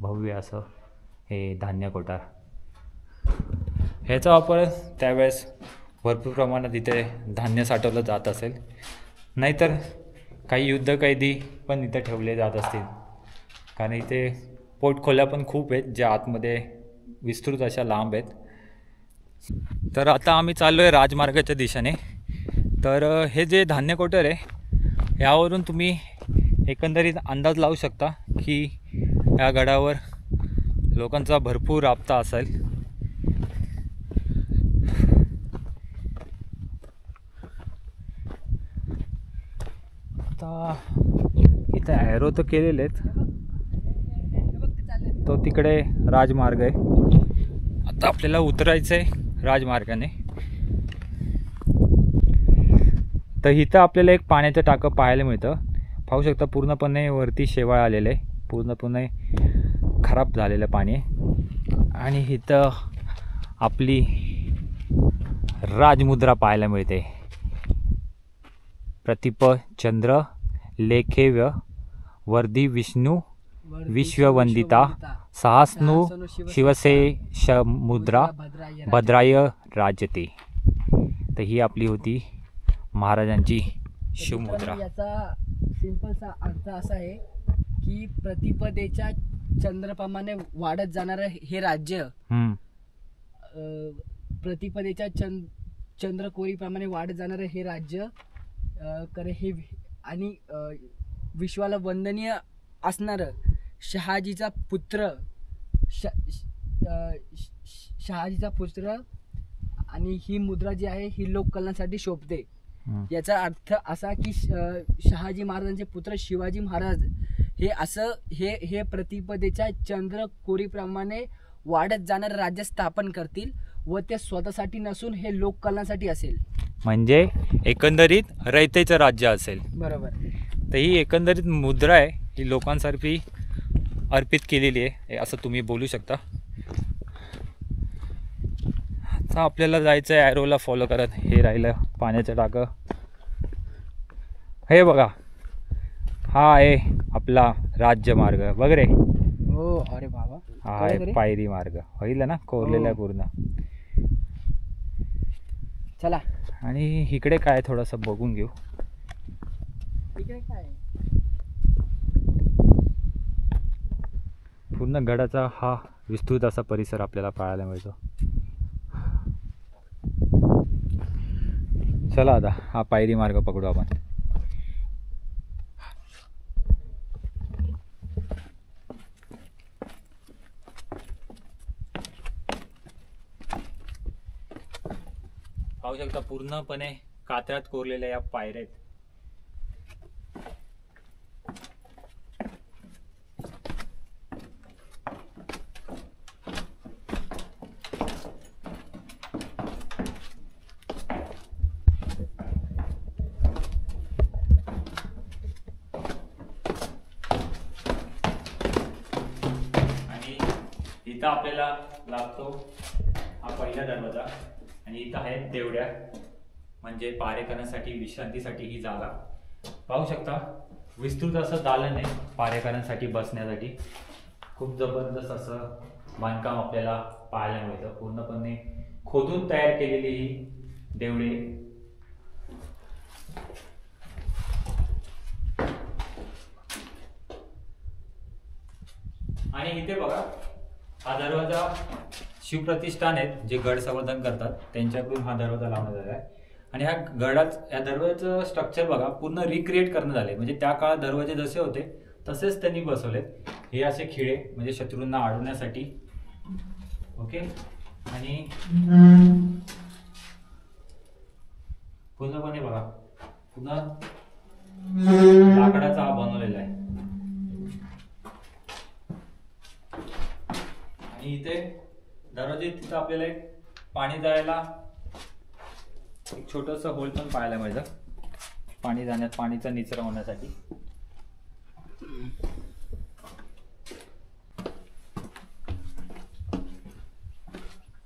A: भव्य असं हे धान्य कोठार. ह्याचा वापर त्यावेळेस भरपूर प्रमाणात इथे धान्य साठवलं जात असेल. नाहीतर काही युद्धकैदी पण इथे ठेवले जात असतील, कारण इथे पोटखोल्या पण खूप आहेत ज्या आतमध्ये विस्तृत अशा लांब आहेत. तर आता आम्ही चाललो आहे राजमार्गाच्या दिशेने. तर हे जे धान्य कोठार आहे यावरून तुम्ही एकंदरीत अंदाज लावू शकता की या गडावर लोकांचा भरपूर राबता असेल. आता इथं ॲरो तर केलेले आहेत, तो तिकडे राजमार्ग आहे. आता आपल्याला उतरायचं आहे राजमार्गाने. तर इथं आपल्याला एक पाण्याचं टाकं पाहायला मिळतं. पाहू शकता पूर्णपणे वरती शेवाळ आलेलं आहे, पूर्णपणे खराब झालेलं पाणी आहे. आणि इथं आपली राजमुद्रा पाहायला मिळते. प्रतिप चंद्र लेखेव्य वर्धी विष्णू विश्ववंदिता सहस्नु शिवशेष मुद्रा भद्राय राजते. तर ही आपली होती महाराजांची शिवमुद्रा.
B: याचा सिंपलचा अर्थ असा आहे की प्रतिपदेच्या चंद्राप्रमाणे वाढत जाणारं हे राज्य, प्रतिपदेच्या चंद्रकोरीप्रमाणे वाढत जाणारं हे राज्य करे हे आणि विश्वाला वंदनीय असणारं शहाजीचा पुत्र शहाजीचा पुत्र आणि ही मुद्रा जी आहे ही लोक कल्याणासाठी शोभते. याचा अर्थ असा की शहाजी महाराजांचे पुत्र शिवाजी महाराज हे असं हे प्रतिपदेच्या चंद्र कोरीप्रमाणे वाढत जाणारं राज्य स्थापन करतील व ते स्वतःसाठी नसून हे लोक कल्याणासाठी असेल.
A: म्हणजे एकंदरीत रयतेचं राज्य असेल.
B: बरोबर.
A: तर ही एकंदरीत मुद्रा आहे ही लोकांसाठी अर्पित केलेली आहे असं तुम्ही बोलू शकता. आता आपल्याला जायचं आहे ॲरोला फॉलो करत. हे राहिलं पाण्याचं टाकं. हे बघा हा आहे आपला राज्यमार्ग वगैरे.
B: हो. अरे बाबा.
A: हा आहे पायरी मार्ग. होईल ना कोरलेला आहे पूर्ण.
B: चला.
A: आणि इकडे काय थोडंसं बघून घेऊ.
B: इकडे काय
A: पूर्ण गडाचा हा विस्तृत असा परिसर आपल्याला पाहायला मिळतो. चला आता हा पायरी मार्ग पकडू आपण. पाहू शकता पूर्णपणे कातळात कोरलेल्या या पायऱ्या आहेत. इथं आपल्याला लागतो हा पहिला दरवाजा आणि इथं आहेत देवड्या म्हणजे पारेकरांसाठी विश्रांतीसाठी ही जागा. पाहू शकता विस्तृत असं दालन आहे पारेकरांसाठी बसण्यासाठी. खूप जबरदस्त असं बांधकाम आपल्याला पाहायला मिळतं. पूर्णपणे खोदून तयार केलेली ही देवळे. आणि इथे बघा हा दरवाजा शिवप्रतिष्ठान आहेत जे गड संवर्धन करतात त्यांच्याकडून हा दरवाजा लावण्यात आला आहे. आणि या दरवाजाचं स्ट्रक्चर बघा पूर्ण रिक्रिएट करण्यात आले. म्हणजे त्या काळात दरवाजे जसे होते तसेच त्यांनी बसवलेत. हे असे खिळे म्हणजे शत्रूंना अडवण्यासाठी. ओके. आणि पूर्णपणे बघा पुन्हा लाकडाचा हा बनवलेला आहे. आणि इथे दरवाजे तिथं आपल्याला एक पाणी जायला एक छोटंसं होल पण पाहायला मिळतं पाणी जाण्यात पाणीचा निचरा होण्यासाठी.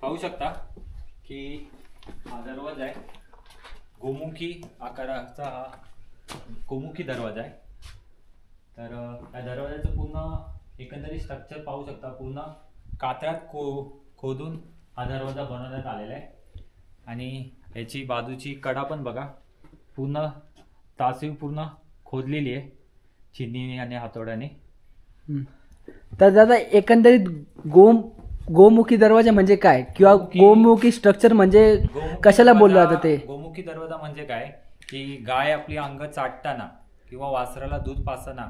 A: पाहू शकता की हा दरवाजा आहे गोमुखी आकाराचा. हा गोमुखी दरवाजा आहे. तर या दरवाजाचं पूर्ण एकंदरीत स्ट्रक्चर पाहू शकता. पूर्ण कातळात खोदून हा दरवाजा बनवण्यात आलेला आहे. आणि याची बाजूची कडा पण बघा पूर्ण तासीव पूर्ण खोदलेली आहे चिन्नी आणि हातोड्याने.
B: तर दादा एकंदरीत गोमुखी दरवाजा म्हणजे काय किंवा गोमुखी स्ट्रक्चर म्हणजे कशाला बोललं जातं ते?
A: गोमुखी दरवाजा म्हणजे काय की गाय आपली अंग चाटताना किंवा वासराला दूध पाजताना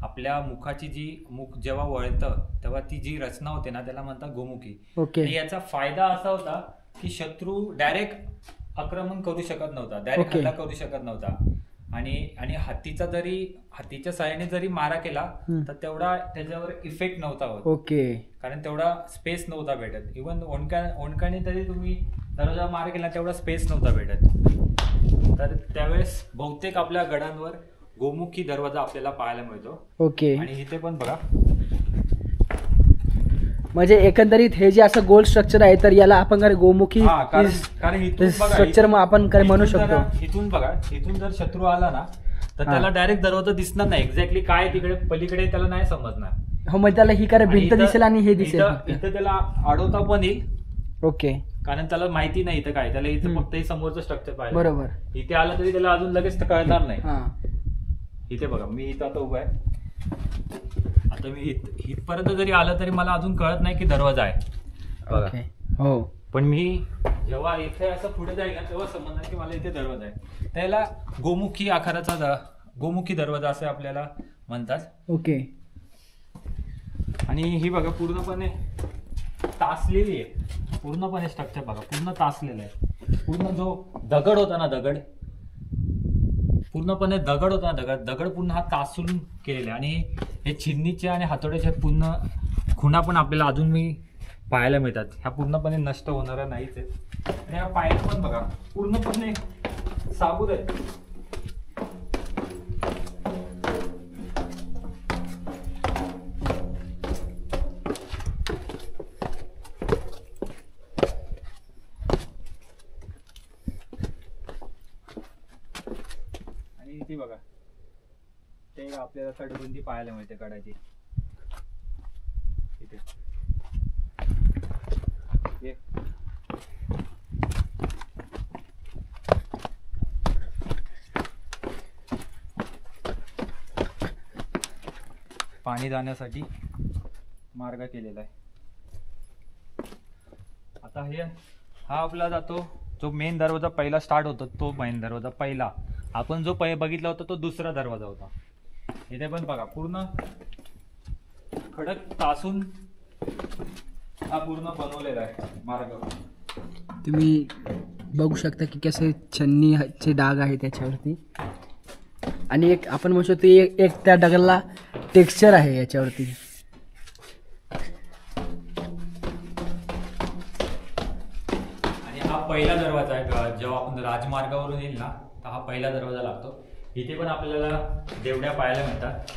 A: आपल्या मुखाची जी मुख जेव्हा वळतं तेव्हा ती जी रचना होते ना त्याला म्हणतात गोमुखी.
B: ओके.
A: याचा फायदा असा होता की शत्रू डायरेक्ट आक्रमण करू शकत नव्हता. डायरेक्ट हल्ला करू शकत नव्हता. आणि हत्तीच्या साह्याने जरी मारा केला तर तेवढा त्याच्यावर इफेक्ट नव्हता होत.
B: ओके.
A: कारण तेवढा स्पेस नव्हता भेटत. इव्हन ओंडकाने तरी तुम्ही दरवाजा मारा केला तेवढा स्पेस नव्हता भेटत. तर त्यावेळेस बहुतेक आपल्या गडांवर गोमुखी दरवाजा आपल्याला पाहायला मिळतो.
B: ओके.
A: आणि इथे पण बघा
B: म्हणजे एकंदरीत हे जे असं गोल स्ट्रक्चर आहे तर याला आपण गोमुखी स्ट्रक्चर आपण म्हणू शकतो.
A: इथून बघा इथून जर शत्रू आला ना तर त्याला डायरेक्ट दरवाजा दिसणार नाही. एक्झॅक्टली काय तिकडे पलीकडे त्याला नाही समजणार.
B: हो म्हणजे त्याला ही काय भिंत दिसेल आणि हे दिसेल.
A: इथं त्याला अडवता पण येईल.
B: ओके.
A: कारण त्याला माहिती नाही इथं काय. त्याला इथं फक्त समोरचं स्ट्रक्चर पाहिजे.
B: बरोबर.
A: इथे आलं तरी त्याला अजून लगेच कळणार नाही. इथे बघा मी इथं आता उभा आहे. आता मी इथपर्यंत जरी आलं तरी मला अजून कळत नाही की दरवाजा आहे बघा.
B: हो.
A: पण मी जेव्हा इथे असं पुढे जाईल ना तेव्हा समजणार की मला इथे दरवाजा आहे. त्याला गोमुखी आकाराचा गोमुखी दरवाजा असे आपल्याला म्हणतात.
B: ओके.
A: आणि ही बघा पूर्णपणे तासलेली आहे. पूर्णपणे स्ट्रक्चर बघा, पूर्ण तासलेलं आहे. पूर्ण जो दगड होता ना, पूर्णपणे दगड होता ना, दगड पूर्ण हा तासून केलेला आहे. आणि हे चिमणीचे आणि हातोड्याचे पूर्ण खुणा पण आपल्याला अजून मी पाहायला मिळतात. ह्या पूर्णपणे नष्ट होणाऱ्या नाहीच आहेत. आणि ह्या पायऱ्या पण बघा पूर्णपणे साबूत आहेत. आणि ती बघा, ते आपल्याला तटबंदी पाहायला मिळते कडाची. इथे पाणी जाण्यासाठी मार्ग केलेला आहे. आता हा आपला जातो जो मेन दरवाजा पहिला स्टार्ट होतो, तो मेन दरवाजा पहिला. आपण जो बघितला होता तो दुसरा दरवाजा होता. इथे पण बघा पूर्ण खडक तासून हा पूर्ण बनवलेला आहे मार्ग.
B: तुम्ही बघू शकता की कसे छन्नीचे डाग आहे त्याच्यावरती. आणि एक आपण म्हणू शकतो एक त्या डागाला टेक्स्चर आहे याच्यावरती.
A: आणि हा पहिला दरवाजा आहे. जेव्हा आपण राजमार्गावरून येईल ना, तर हा पहिला दरवाजा लागतो. इथे पण आपल्याला देवड्या पाहायला मिळतात.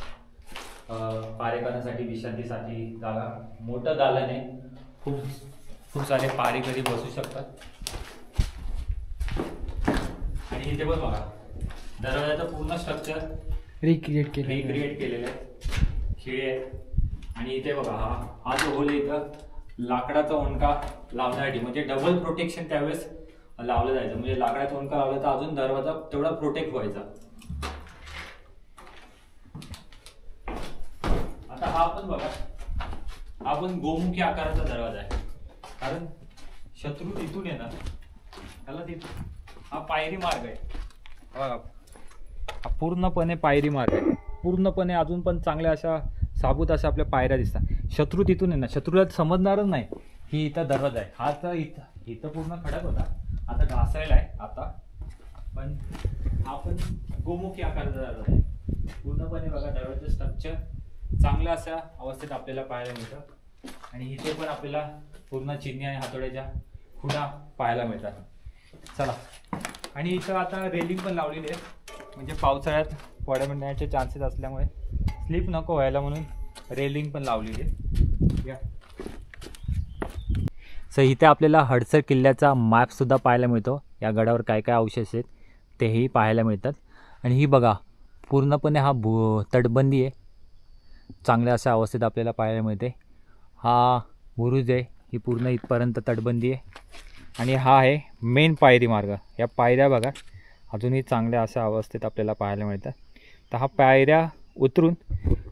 A: पारेकरांसाठी विश्रांतीसाठी जागा, मोठं दालन आहे. खूप सारे पारेकरी बसू शकतात. आणि इथे पण बघा दरवाजाचं पूर्ण स्ट्रक्चर
B: रिक्रिएट
A: केलेलं आहे. खिळे आहेत. आणि इथे बघा हा जो होल आहे, इथं लाकडाचा ओंडका लावण्यासाठी, म्हणजे डबल प्रोटेक्शन त्यावेळेस लावलं जायचं. म्हणजे लाकडाचा ओंडका लावला तर अजून दरवाजा तेवढा प्रोटेक्ट व्हायचा. आता हा पण बघा, हा पण गोमुखी आकाराचा दरवाजा आहे. कारण शत्रू तिथून येणार, त्याला तिथून हा पायरी मार्ग आहे बघा. हा पूर्णपणे पायरी मार्ग आहे. पूर्णपणे अजून पण चांगल्या अशा साबूत अशा आपल्या पायऱ्या दिसतात. शत्रू तिथून येणार, शत्रूला समजणारच नाही की इथं दरवाजा आहे. हा तर इथं पूर्ण खडक होता, आता घासायला आहे आता. पण हा पण गोमुखी आकाराचा दरवाजा आहे. पूर्णपणे बघा दरवाजाचं स्ट्रक्चर चांगल्या अशा अवस्थेत आपल्याला पाहायला मिळतं. आणि इथे पण आपल्याला पूर्ण चिमणी आणि हातोड्याच्या खुणा पाहायला मिळतात. चला, आणि इथं आता रेलिंग पण लावलेली आहे, म्हणजे पावसाळ्यात पडण्याचे चान्सेस असल्यामुळे स्लिप नको व्हायला म्हणून रेलिंग पण लावलेली आहे. या सो इथे आपल्याला हडसर किल्ल्याचा मॅपसुद्धा पाहायला मिळतो. या गडावर काय काय अवशेष आहेत तेही पाहायला मिळतात. आणि ही बघा पूर्णपणे हा तटबंदी आहे, चांगल्या अशा अवस्थेत आपल्याला पाहायला मिळते. हा बुरुज आहे, ही पूर्ण इथपर्यंत तटबंदी आहे. आणि हा आहे मेन पायरी मार्ग. या पायऱ्या बघा अजूनही चांगल्या अशा अवस्थेत आपल्याला पाहायला मिळतात. तर हा पायऱ्या उतरून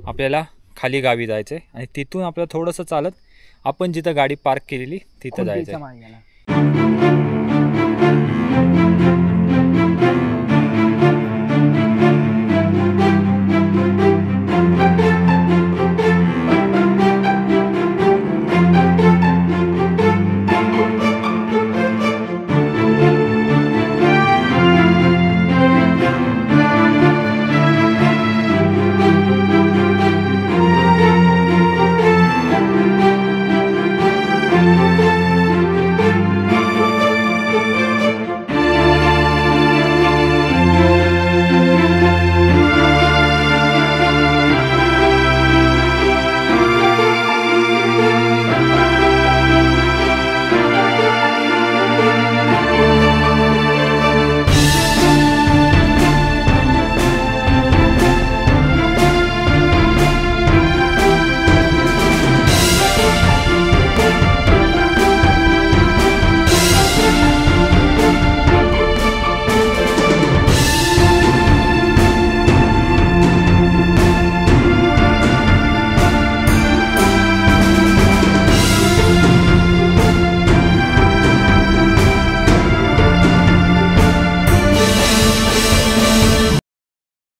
A: आपल्याला खाली गावी जायचं आहे. आणि तिथून आपल्याला थोडंसं चालत आपण जिथं गाडी पार्क केलेली तिथं जायचं आहे.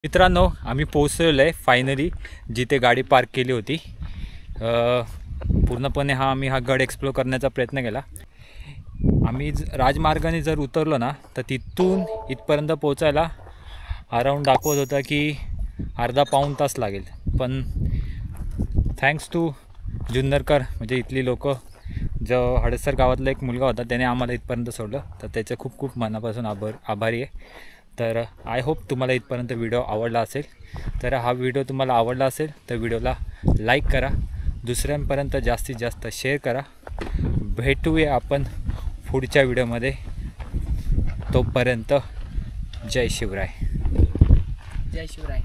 A: मित्रांनो, आम्ही पोहोचलेलो आहे फायनली जिथे गाडी पार्क केली होती. पूर्णपणे आम्ही हा गड एक्सप्लोर करण्याचा प्रयत्न केला. आम्ही राजमार्गाने जर उतरलो ना तर तिथून इथपर्यंत पोचायला अराऊंड दाखवत होता की अर्धा पाऊण तास लागेल. पण थँक्स टू जुन्नरकर म्हणजे इथली लोक, जो हडसर गावातला एक मुलगा होता त्याने आम्हाला इथपर्यंत सोडलं, तर त्याचं खूप खूप मनापासून आभारी आहे. तर आय होप तुम्हाला इथपर्यंत व्हिडिओ आवडला असेल. तर हा व्हिडिओ तुम्हाला आवडला असेल तर व्हिडिओला लाईक करा, दुसऱ्यांपर्यंत जास्तीत जास्त शेअर करा. भेटूया आपण पुढच्या व्हिडिओमध्ये. तोपर्यंत जय शिवराय.
B: जय शिवराय.